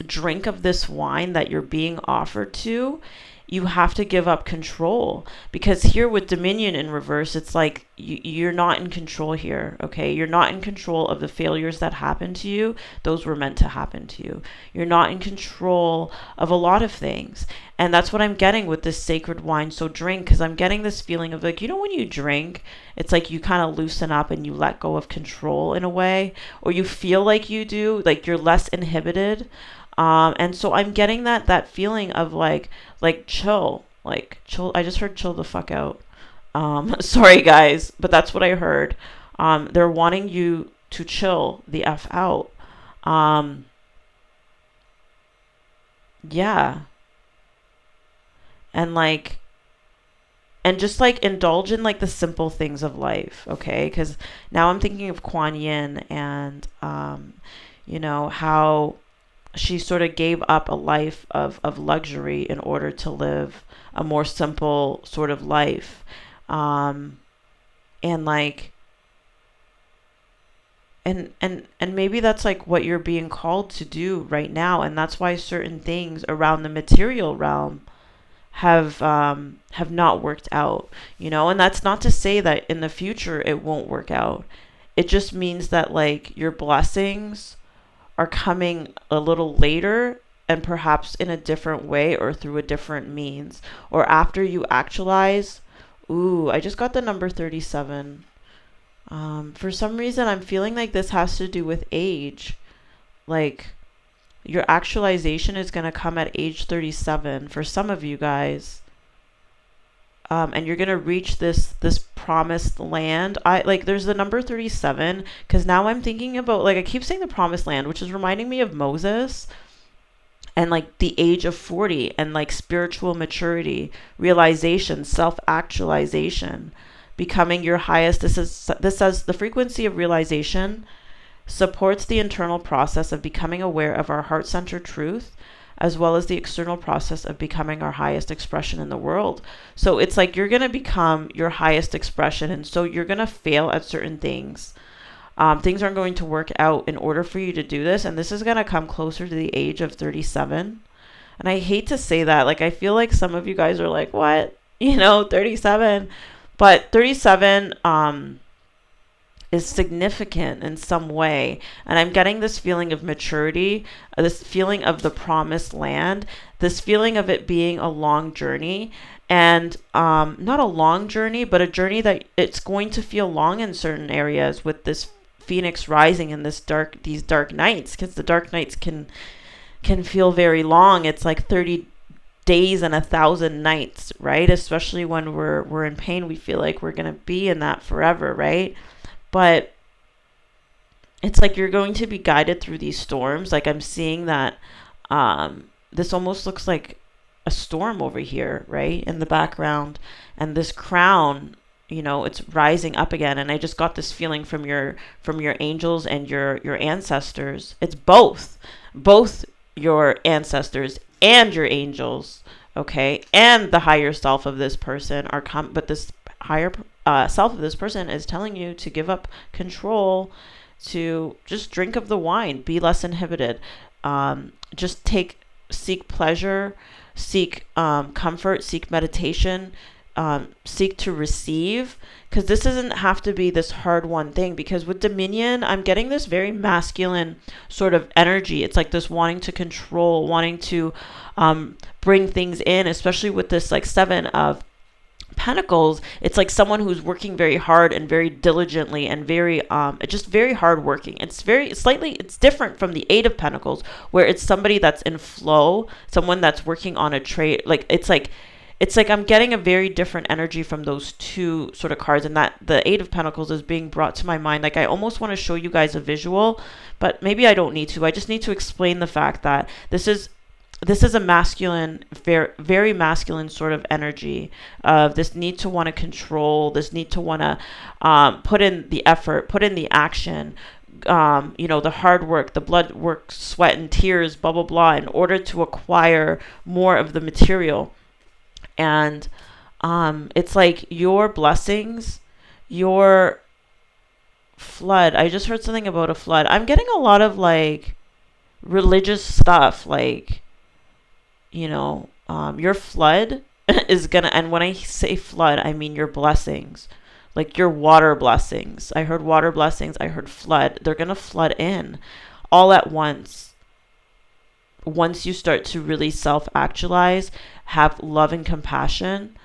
drink of this wine that you're being offered to, you have to give up control. Because here with Dominion in reverse, it's like you're not in control here, okay? You're not in control of the failures that happened to you. Those were meant to happen to you. You're not in control of a lot of things. And that's what I'm getting with this sacred wine, so drink, because I'm getting this feeling of like, when you drink, it's like you kind of loosen up and you let go of control in a way, or you feel like you do, like you're less inhibited. And so I'm getting that feeling of like chill. I just heard chill the fuck out. Sorry guys, but that's what I heard. They're wanting you to chill the F out. Yeah. And just like indulge in like the simple things of life. Okay. 'Cause now I'm thinking of Kuan Yin and, how she sort of gave up a life of luxury in order to live a more simple sort of life. And like, and maybe that's like what you're being called to do right now. And that's why certain things around the material realm have not worked out, and that's not to say that in the future it won't work out. It just means that like your blessings are coming a little later, and perhaps in a different way or through a different means, or after you actualize. Ooh, I just got the number 37. For some reason, I'm feeling like this has to do with age. Like, your actualization is going to come at age 37 for some of you guys. And you're going to reach this promised land. There's the number 37, because now I'm thinking about, like, I keep saying the promised land, which is reminding me of Moses and like the age of 40 and like spiritual maturity, realization, self-actualization, becoming your highest. This says the frequency of realization, supports the internal process of becoming aware of our heart-centered truth, as well as the external process of becoming our highest expression in the world. So it's like you're going to become your highest expression. And so you're going to fail at certain things. Things aren't going to work out in order for you to do this. And this is going to come closer to the age of 37. And I hate to say that. Like, I feel like some of you guys are like, what? 37. But 37, is significant in some way. And I'm getting this feeling of maturity, this feeling of the promised land, this feeling of it being a long journey. And not a long journey, but a journey that it's going to feel long in certain areas with this phoenix rising in these dark nights, because the dark nights can feel very long. It's like 30 days and 1,000 nights, right? Especially when we're in pain, we feel like we're going to be in that forever, right? But it's like you're going to be guided through these storms. Like, I'm seeing that this almost looks like a storm over here, right, in the background. And this crown, it's rising up again. And I just got this feeling from your angels and your ancestors. It's both your ancestors and your angels, okay? And the higher self of this person but this higher self of this person is telling you to give up control, to just drink of the wine, be less inhibited, just seek pleasure, seek comfort, seek meditation, seek to receive, because this doesn't have to be this hard one thing. Because with Dominion, I'm getting this very masculine sort of energy. It's like this wanting to control, wanting to bring things in, especially with this like 7 of Pentacles. It's like someone who's working very hard and very diligently and very just very hard working. It's different from the 8 of Pentacles, where it's somebody that's in flow, someone that's working on a trade. Like it's like I'm getting a very different energy from those two sort of cards, and that the 8 of Pentacles is being brought to my mind. Like, I almost want to show you guys a visual, but maybe I don't need to. I just need to explain the fact that this is a masculine, very, very masculine sort of energy of this need to want to control, this need to want to put in the effort, put in the action, the hard work, the blood work, sweat and tears, blah, blah, blah, in order to acquire more of the material. And it's like your blessings, your flood. I just heard something about a flood. I'm getting a lot of like religious stuff, like, your flood is gonna, and when I say flood, I mean your blessings, like your water blessings. I heard water blessings. I heard flood. They're gonna flood in all at once. Once you start to really self-actualize, have love and compassion,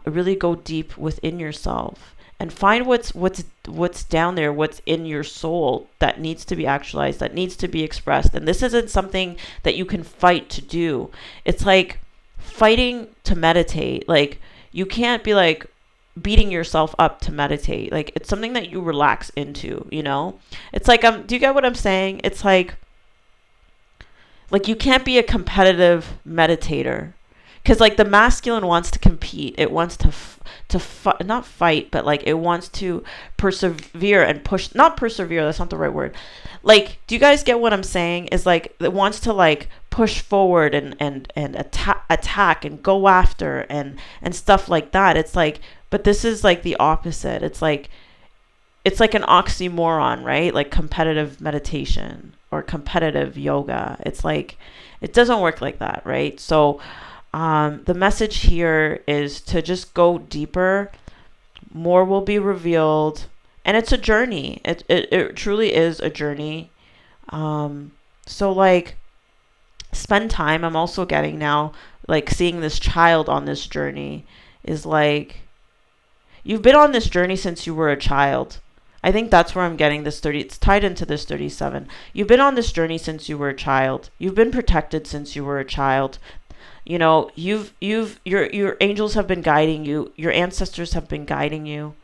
really go deep within yourself and find what's down there, what's in your soul that needs to be actualized, that needs to be expressed. And this isn't something that you can fight to do. It's like fighting to meditate. Like, you can't be like beating yourself up to meditate. Like, it's something that you relax into, It's like, do you get what I'm saying? It's like you can't be a competitive meditator. Because, like, the masculine wants to compete. It wants to not fight, but, like, it wants to persevere and push. Not persevere, that's not the right word. Like, do you guys get what I'm saying? Is, like, it wants to, like, push forward and attack and go after and stuff like that. It's like, but this is, like, the opposite. It's like an oxymoron, right? Like competitive meditation or competitive yoga. It's like, it doesn't work like that, right? So, the message here is to just go deeper. More will be revealed, and it's a journey. It truly is a journey. So, like, spend time. I'm also getting now, like, seeing this child on this journey is like, you've been on this journey since you were a child. I think that's where I'm getting this 30. It's tied into this 37. You've been on this journey since you were a child. You've been protected since you were a child. Your angels have been guiding you. Your ancestors have been guiding you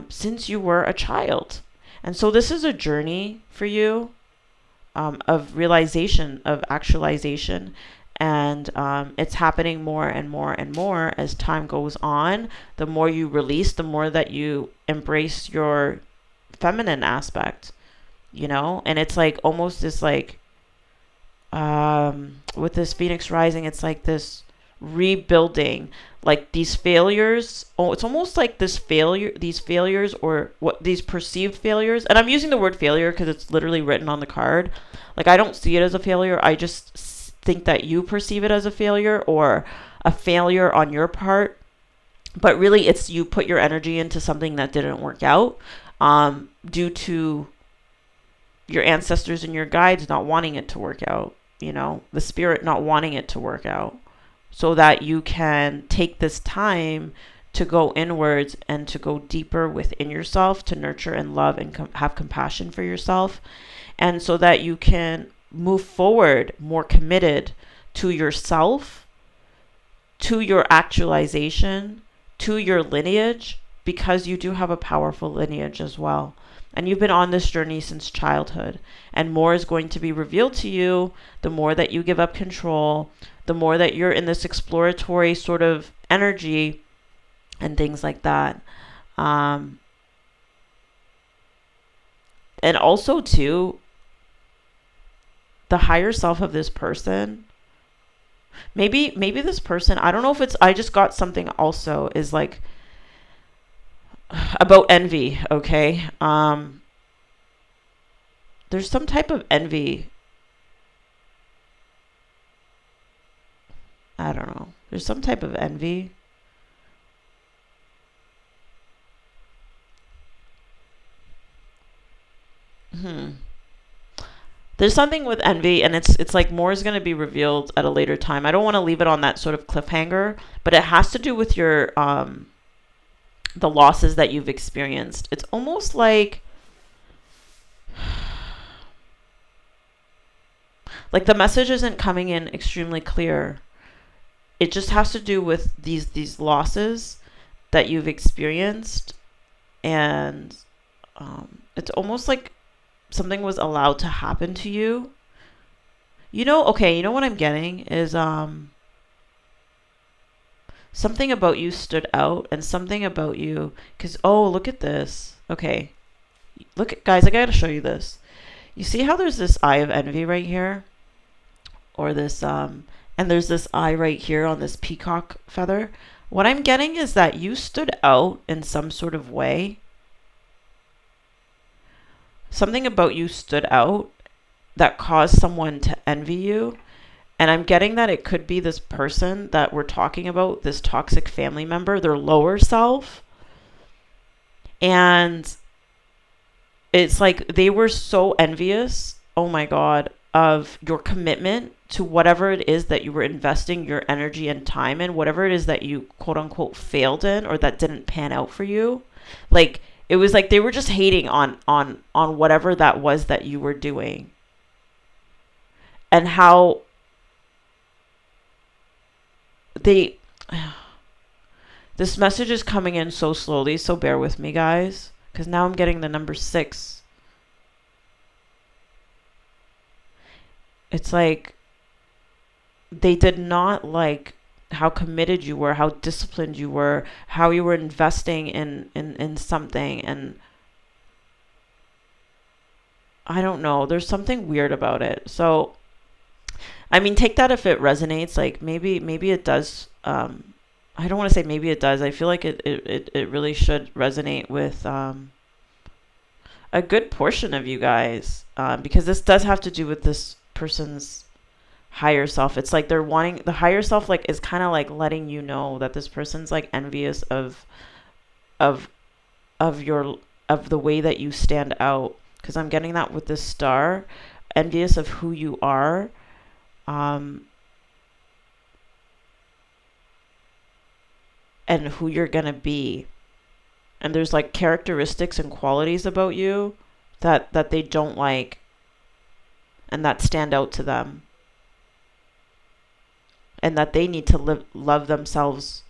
since you were a child. And so this is a journey for you of realization, of actualization. And it's happening more and more and more as time goes on. The more you release, the more that you embrace your feminine aspect. And it's like almost this like with this Phoenix rising, it's like this rebuilding, like these failures. Oh, it's almost like these failures, or what these perceived failures. And I'm using the word failure because it's literally written on the card. Like, I don't see it as a failure. I just think that you perceive it as a failure, or a failure on your part. But really, it's you put your energy into something that didn't work out, due to your ancestors and your guides not wanting it to work out, the spirit not wanting it to work out, so that you can take this time to go inwards and to go deeper within yourself, to nurture and love and have compassion for yourself, and so that you can move forward more committed to yourself, to your actualization, to your lineage, because you do have a powerful lineage as well. And you've been on this journey since childhood. And more is going to be revealed to you the more that you give up control, the more that you're in this exploratory sort of energy and things like that. And also, too, the higher self of this person, maybe this person, I don't know if it's, I just got something also, is like about envy, okay? There's some type of envy. I don't know. There's some type of envy. There's something with envy, and it's like more is going to be revealed at a later time. I don't want to leave it on that sort of cliffhanger, but it has to do with your the losses that you've experienced. It's almost like the message isn't coming in extremely clear. It just has to do with these losses that you've experienced, and it's almost like something was allowed to happen to you. Okay, what I'm getting is something about you stood out, and something about you, because, oh, look at this. Okay, look at, guys, I gotta show you this. You see how there's this eye of envy right here, or this and there's this eye right here on this peacock feather. What I'm getting is that you stood out in some sort of way. Something about you stood out that caused someone to envy you. And I'm getting that it could be this person that we're talking about, this toxic family member, their lower self. And it's like they were so envious, oh my God, of your commitment to whatever it is that you were investing your energy and time in, whatever it is that you quote unquote failed in, or that didn't pan out for you. Like, it was like they were just hating on whatever that was that you were doing. And how this message is coming in so slowly, so bear with me, guys, because now I'm getting the number 6. It's like they did not like how committed you were, how disciplined you were, how you were investing in something. And I don't know, there's something weird about it. So, I mean, take that if it resonates. Like, maybe it does. I don't want to say maybe it does. I feel like it really should resonate with a good portion of you guys, because this does have to do with this person's higher self. It's like they're wanting, the higher self like is kind of like letting you know that this person's like envious of your of the way that you stand out, because I'm getting that with this star, envious of who you are, and who you're gonna be. And there's like characteristics and qualities about you that they don't like, and that stand out to them, and that they need to love themselves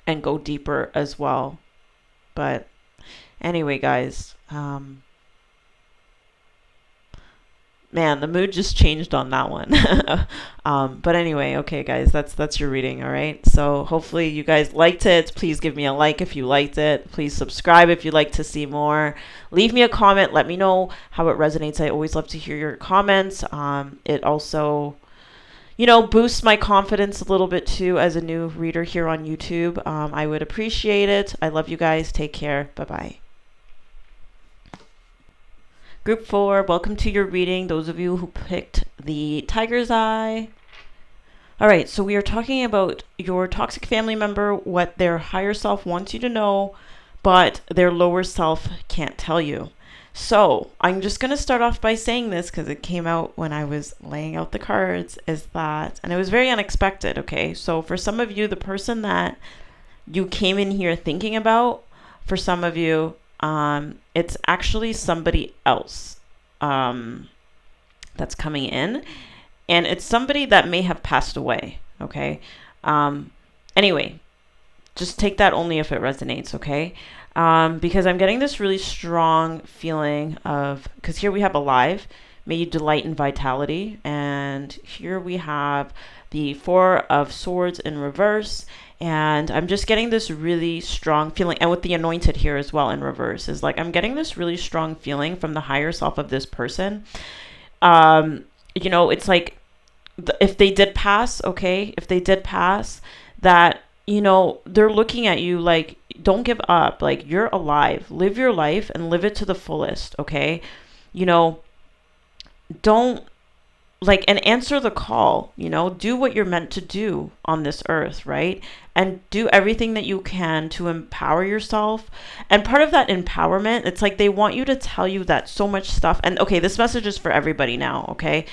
and go deeper as well. But anyway, guys, Man, the mood just changed on that one. But anyway, okay, guys, that's your reading. All right. So hopefully you guys liked it. Please give me a like if you liked it. Please subscribe if you'd like to see more. Leave me a comment. Let me know how it resonates. I always love to hear your comments. It also, boosts my confidence a little bit too as a new reader here on YouTube. I would appreciate it. I love you guys. Take care. Bye bye. Group 4, welcome to your reading, those of you who picked the Tiger's Eye. All right, so we are talking about your toxic family member, what their higher self wants you to know, but their lower self can't tell you. So I'm just going to start off by saying this because it came out when I was laying out the cards, is that, and it was very unexpected, okay? So for some of you, the person that you came in here thinking about, for some of you, it's actually somebody else that's coming in, and it's somebody that may have passed away. Okay. Anyway, just take that only if it resonates. Okay. Because I'm getting this really strong feeling of, because here we have alive, may you delight in vitality, and here we have the Four of Swords in reverse. And I'm just getting this really strong feeling, and with the Anointed here as well in reverse, is like I'm getting this really strong feeling from the higher self of this person. It's like if they did pass, okay, if they did pass, that, they're looking at you like, don't give up. Like, you're alive. Live your life and live it to the fullest, okay? Don't, and answer the call, do what you're meant to do on this earth, right? And do everything that you can to empower yourself. And part of that empowerment, it's like they want you to tell you that so much stuff. And okay, this message is for everybody now, okay?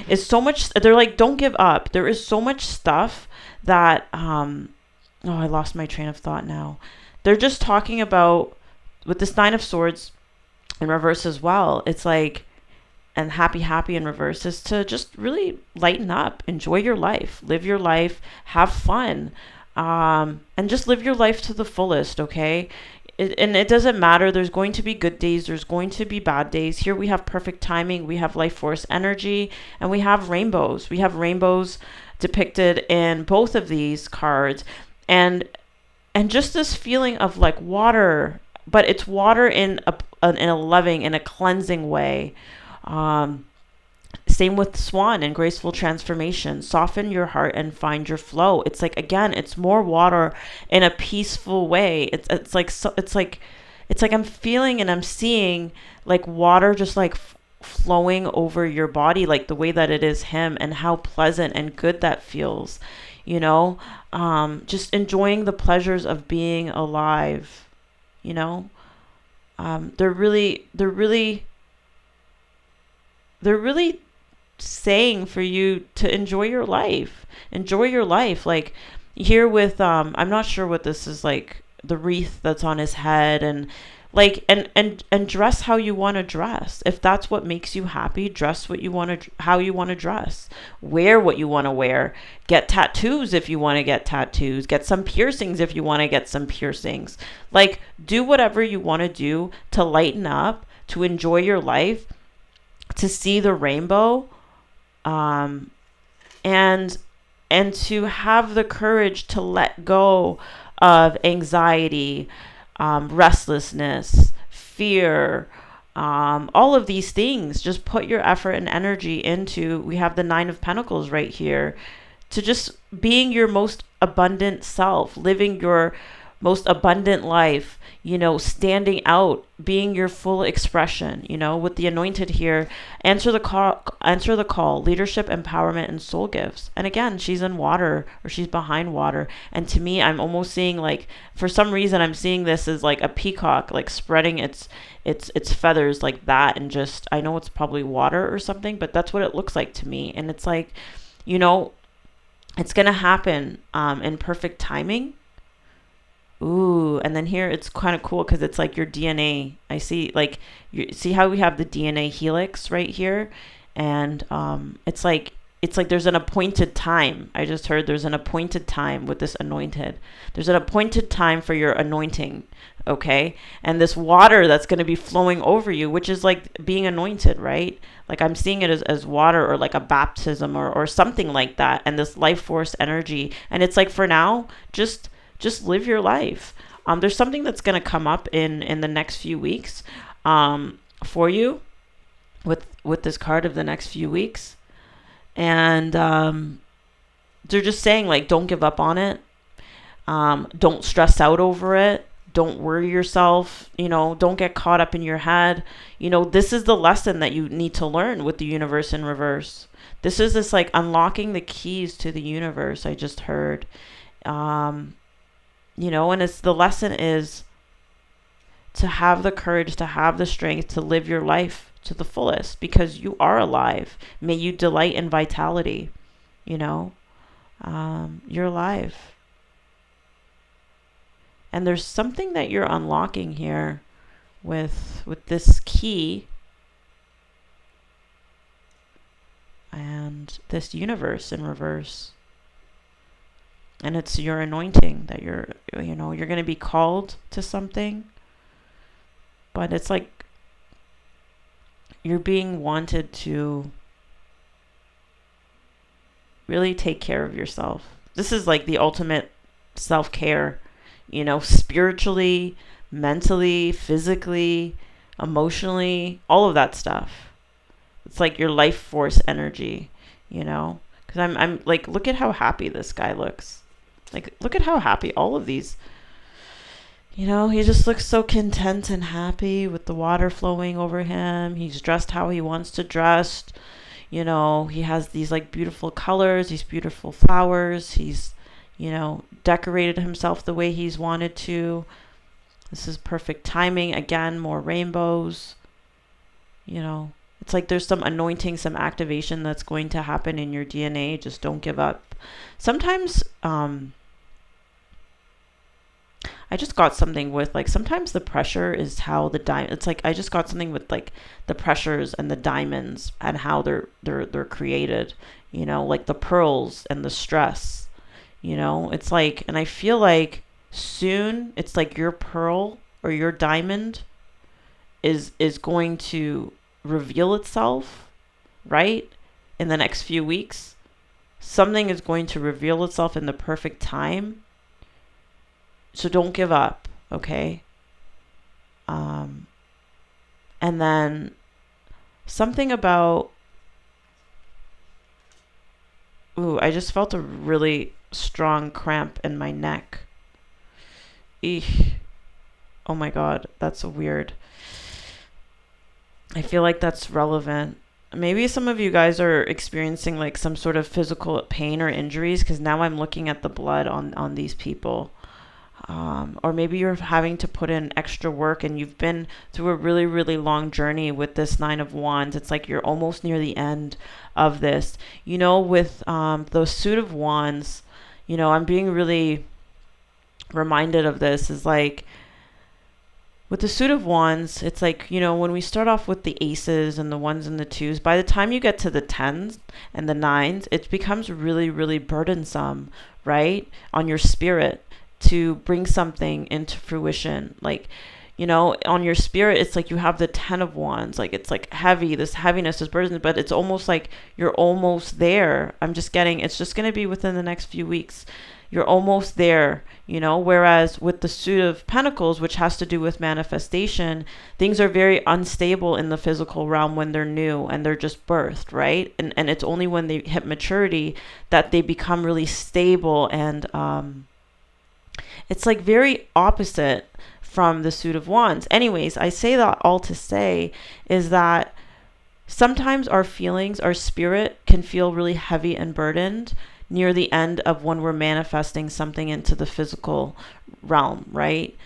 Is so much, they're like, don't give up. There is so much stuff that, I lost my train of thought now. They're just talking about, with this Nine of Swords in reverse as well, it's like, and happy in reverse is to just really lighten up, enjoy your life, live your life, have fun, and just live your life to the fullest, okay? And it doesn't matter. There's going to be good days. There's going to be bad days. Here we have perfect timing. We have life force energy, and we have rainbows. We have rainbows depicted in both of these cards, and just this feeling of like water, but it's water in a loving, in a cleansing way. Same with Swan and graceful transformation. Soften your heart and find your flow. It's like, again, it's more water in a peaceful way. It's like I'm feeling and I'm seeing like water just like flowing over your body, like the way that it is him, and how pleasant and good that feels, just enjoying the pleasures of being alive, they're really saying for you to enjoy your life. Like here with, I'm not sure what this is, like the wreath that's on his head, and like, and dress how you want to dress. If that's what makes you happy, dress what you want to, how you want to dress, wear what you want to wear, get tattoos if you want to get tattoos, get some piercings if you want to get some piercings, like do whatever you want to do to lighten up, to enjoy your life, to see the rainbow, and to have the courage to let go of anxiety, restlessness, fear, all of these things. Just put your effort and energy into, we have the Nine of Pentacles right here, to just being your most abundant self, living your most abundant life, standing out, being your full expression, with the Anointed here. Answer the call, leadership, empowerment, and soul gifts. And again, she's in water, or she's behind water. And to me, I'm almost seeing, like, for some reason, I'm seeing this as like a peacock, like spreading its feathers like that. And just, I know it's probably water or something, but that's what it looks like to me. And it's like, it's going to happen, in perfect timing. Ooh, and then here it's kind of cool because it's like your DNA. I see, see how we have the DNA helix right here, and it's like it's like there's an appointed time. I just heard there's an appointed time with this anointed. There's an appointed time for your anointing, okay? And this water that's going to be flowing over you, which is like being anointed, right? Like I'm seeing it as water, or like a baptism, or something like that. And this life force energy. And it's like, for now, just live your life. There's something that's going to come up in the next few weeks for you with this card of the next few weeks. And they're just saying, like, don't give up on it. Don't stress out over it. Don't worry yourself. Don't get caught up in your head. This is the lesson that you need to learn with the universe in reverse. This is this like unlocking the keys to the universe. I just heard, and it's the lesson is to have the courage, to have the strength to live your life to the fullest, because you are alive. May you delight in vitality. You're alive. And there's something that you're unlocking here with this key and this universe in reverse. And it's your anointing that you're going to be called to something. But it's like you're being wanted to really take care of yourself. This is like the ultimate self-care, spiritually, mentally, physically, emotionally, all of that stuff. It's like your life force energy, because I'm like, look at how happy this guy looks. Like, look at how happy all of these, he just looks so content and happy with the water flowing over him. He's dressed how he wants to dress. He has these like beautiful colors, these beautiful flowers. He's, decorated himself the way he's wanted to. This is perfect timing. Again, more rainbows. It's like there's some anointing, some activation that's going to happen in your DNA. Just don't give up. Sometimes, I just got something with like, sometimes the pressure is how the diamond, it's like, I just got something with like the pressures and the diamonds and how they're created, like the pearls and the stress, it's like, and I feel like soon it's like your pearl or your diamond is going to reveal itself, right? In the next few weeks, something is going to reveal itself in the perfect time. So don't give up, okay? And then something about, I just felt a really strong cramp in my neck. Eesh. Oh my God, that's so weird. I feel like that's relevant. Maybe some of you guys are experiencing like some sort of physical pain or injuries, because now I'm looking at the blood on these people. Or maybe you're having to put in extra work and you've been through a really, really long journey with this 9 of Wands. It's like you're almost near the end of this. With the Suit of Wands, I'm being really reminded of this, is like with the Suit of Wands, it's like, when we start off with the aces and the ones and the twos, by the time you get to the 10s and the 9s, it becomes really, really burdensome, right? On your spirit to bring something into fruition. Like, on your spirit, it's like you have the 10 of Wands. Like, it's like heavy, this heaviness is burden, but it's almost like you're almost there. I'm just getting, it's just going to be within the next few weeks. You're almost there, whereas with the Suit of Pentacles, which has to do with manifestation, things are very unstable in the physical realm when they're new and they're just birthed, right? And it's only when they hit maturity that they become really stable. And it's like very opposite from the Suit of Wands. Anyways, I say that all to say is that sometimes our feelings, our spirit can feel really heavy and burdened near the end of when we're manifesting something into the physical realm, right?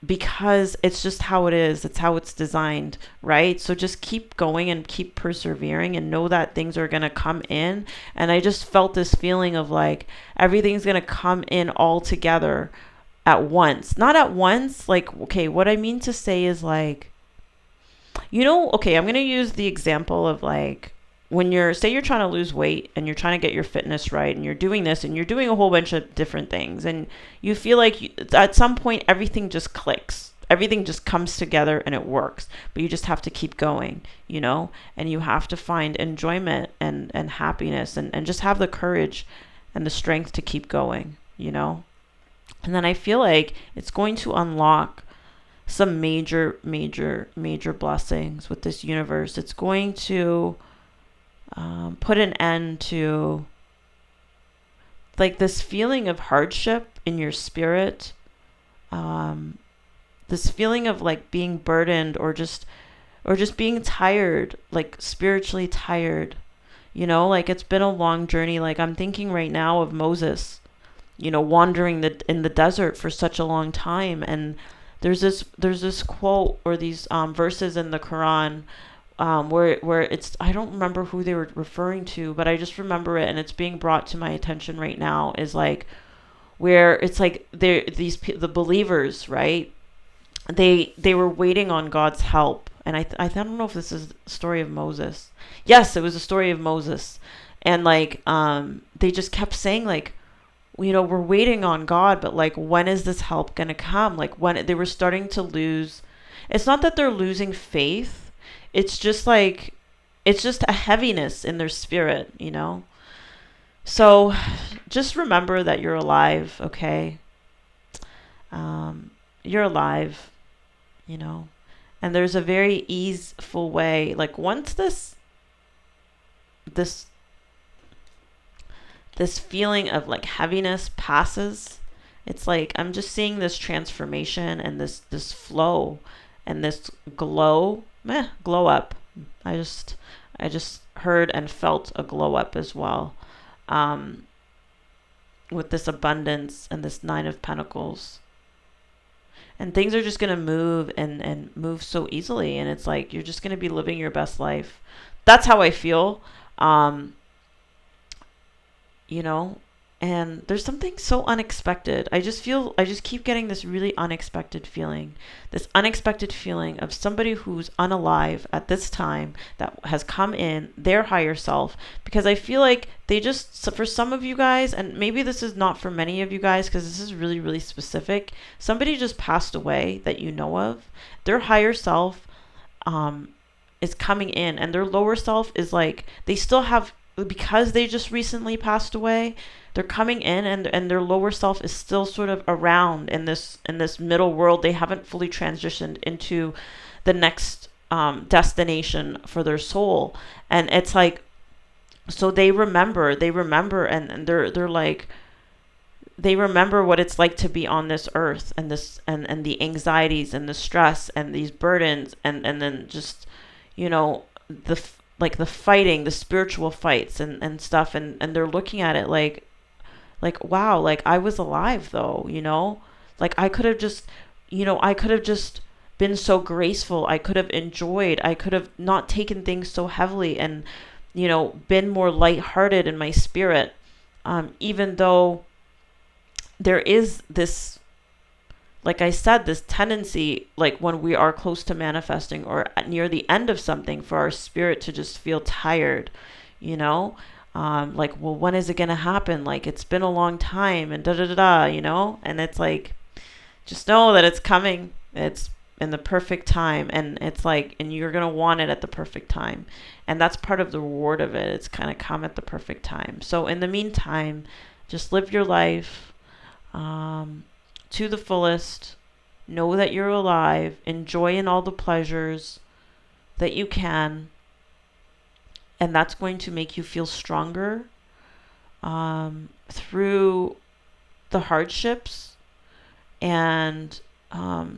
Because it's just how it is. It's how it's designed, right? So just keep going and keep persevering and know that things are going to come in. And I just felt this feeling of like everything's going to come in all together at once. Not at once. Like, okay, what I mean to say is like, okay, I'm going to use the example of like, when you're, say you're trying to lose weight and you're trying to get your fitness right and you're doing this and you're doing a whole bunch of different things and you feel like at some point everything just clicks, everything just comes together and it works, but you just have to keep going, and you have to find enjoyment and happiness and just have the courage and the strength to keep going, and then I feel like it's going to unlock some major blessings with this universe. It's going to put an end to like this feeling of hardship in your spirit, this feeling of like being burdened or just being tired, like spiritually tired, like it's been a long journey. Like I'm thinking right now of Moses, wandering in the desert for such a long time, and there's this quote or these verses in the Quran where it's, I don't remember who they were referring to, but I just remember it and it's being brought to my attention right now, is like where it's like the believers, right? They were waiting on God's help, and I don't know if this is the story of Moses. Yes, it was the story of Moses, and like they just kept saying like, we're waiting on God, but like, when is this help gonna come? Like when they were starting to lose, it's not that they're losing faith, it's just like, it's just a heaviness in their spirit, So just remember that you're alive, okay? You're alive, and there's a very easeful way. Like once this feeling of like heaviness passes, it's like I'm just seeing this transformation and this flow and this glow up. I just heard and felt a glow up as well, with this abundance and this 9 of Pentacles, and things are just going to move and move so easily, and it's like you're just going to be living your best life. That's how I feel. And there's something so unexpected. I just keep getting this really unexpected feeling, of somebody who's unalive at this time that has come in their higher self, because I feel like for some of you guys, and maybe this is not for many of you guys, because this is really, really specific. Somebody just passed away that you know of. Their higher self, is coming in, and their lower self is like, they still have, because they just recently passed away, they're coming in, and their lower self is still sort of around in this middle world. They haven't fully transitioned into the next destination for their soul, and it's like, so they remember, and they're like, they remember what it's like to be on this earth, and this and the anxieties and the stress and these burdens, and then just the fighting, the spiritual fights and stuff, and they're looking at it like wow, like I was alive though, like I could have just been so graceful, I could have enjoyed, I could have not taken things so heavily, and been more lighthearted in my spirit, even though there is this, like I said, this tendency, like when we are close to manifesting or near the end of something, for our spirit to just feel tired, like, well, when is it going to happen? Like, it's been a long time, and and it's like, just know that it's coming. It's in the perfect time, and it's like, and you're going to want it at the perfect time. And that's part of the reward of it. It's kind of come at the perfect time. So in the meantime, just live your life, to the fullest. Know that you're alive. Enjoy in all the pleasures that you can. And that's going to make you feel stronger through the hardships and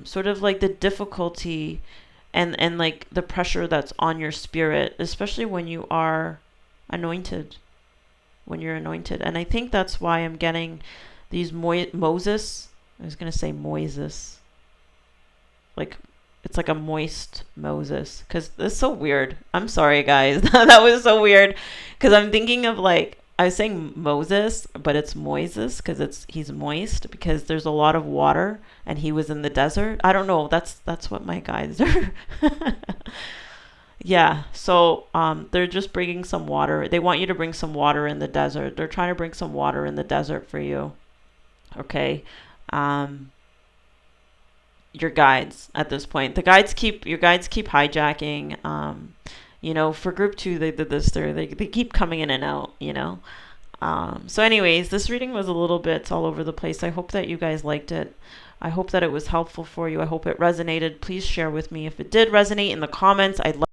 sort of like the difficulty and like the pressure that's on your spirit, especially when you are anointed. When you're anointed. And I think that's why I'm getting these Moses. I was going to say Moises. Like, it's like a moist Moses, because it's so weird. I'm sorry, guys. That was so weird, because I'm thinking of, like, I was saying Moses, but it's Moises, because he's moist, because there's a lot of water, and he was in the desert. I don't know. That's what my guys are. Yeah, so they're just bringing some water. They want you to bring some water in the desert. They're trying to bring some water in the desert for you. Okay. Um, your guides at this point. Your guides keep hijacking. For group two, they did this. They keep coming in and out. So, anyways, this reading was a little bit all over the place. I hope that you guys liked it. I hope that it was helpful for you. I hope it resonated. Please share with me if it did resonate in the comments. I'd love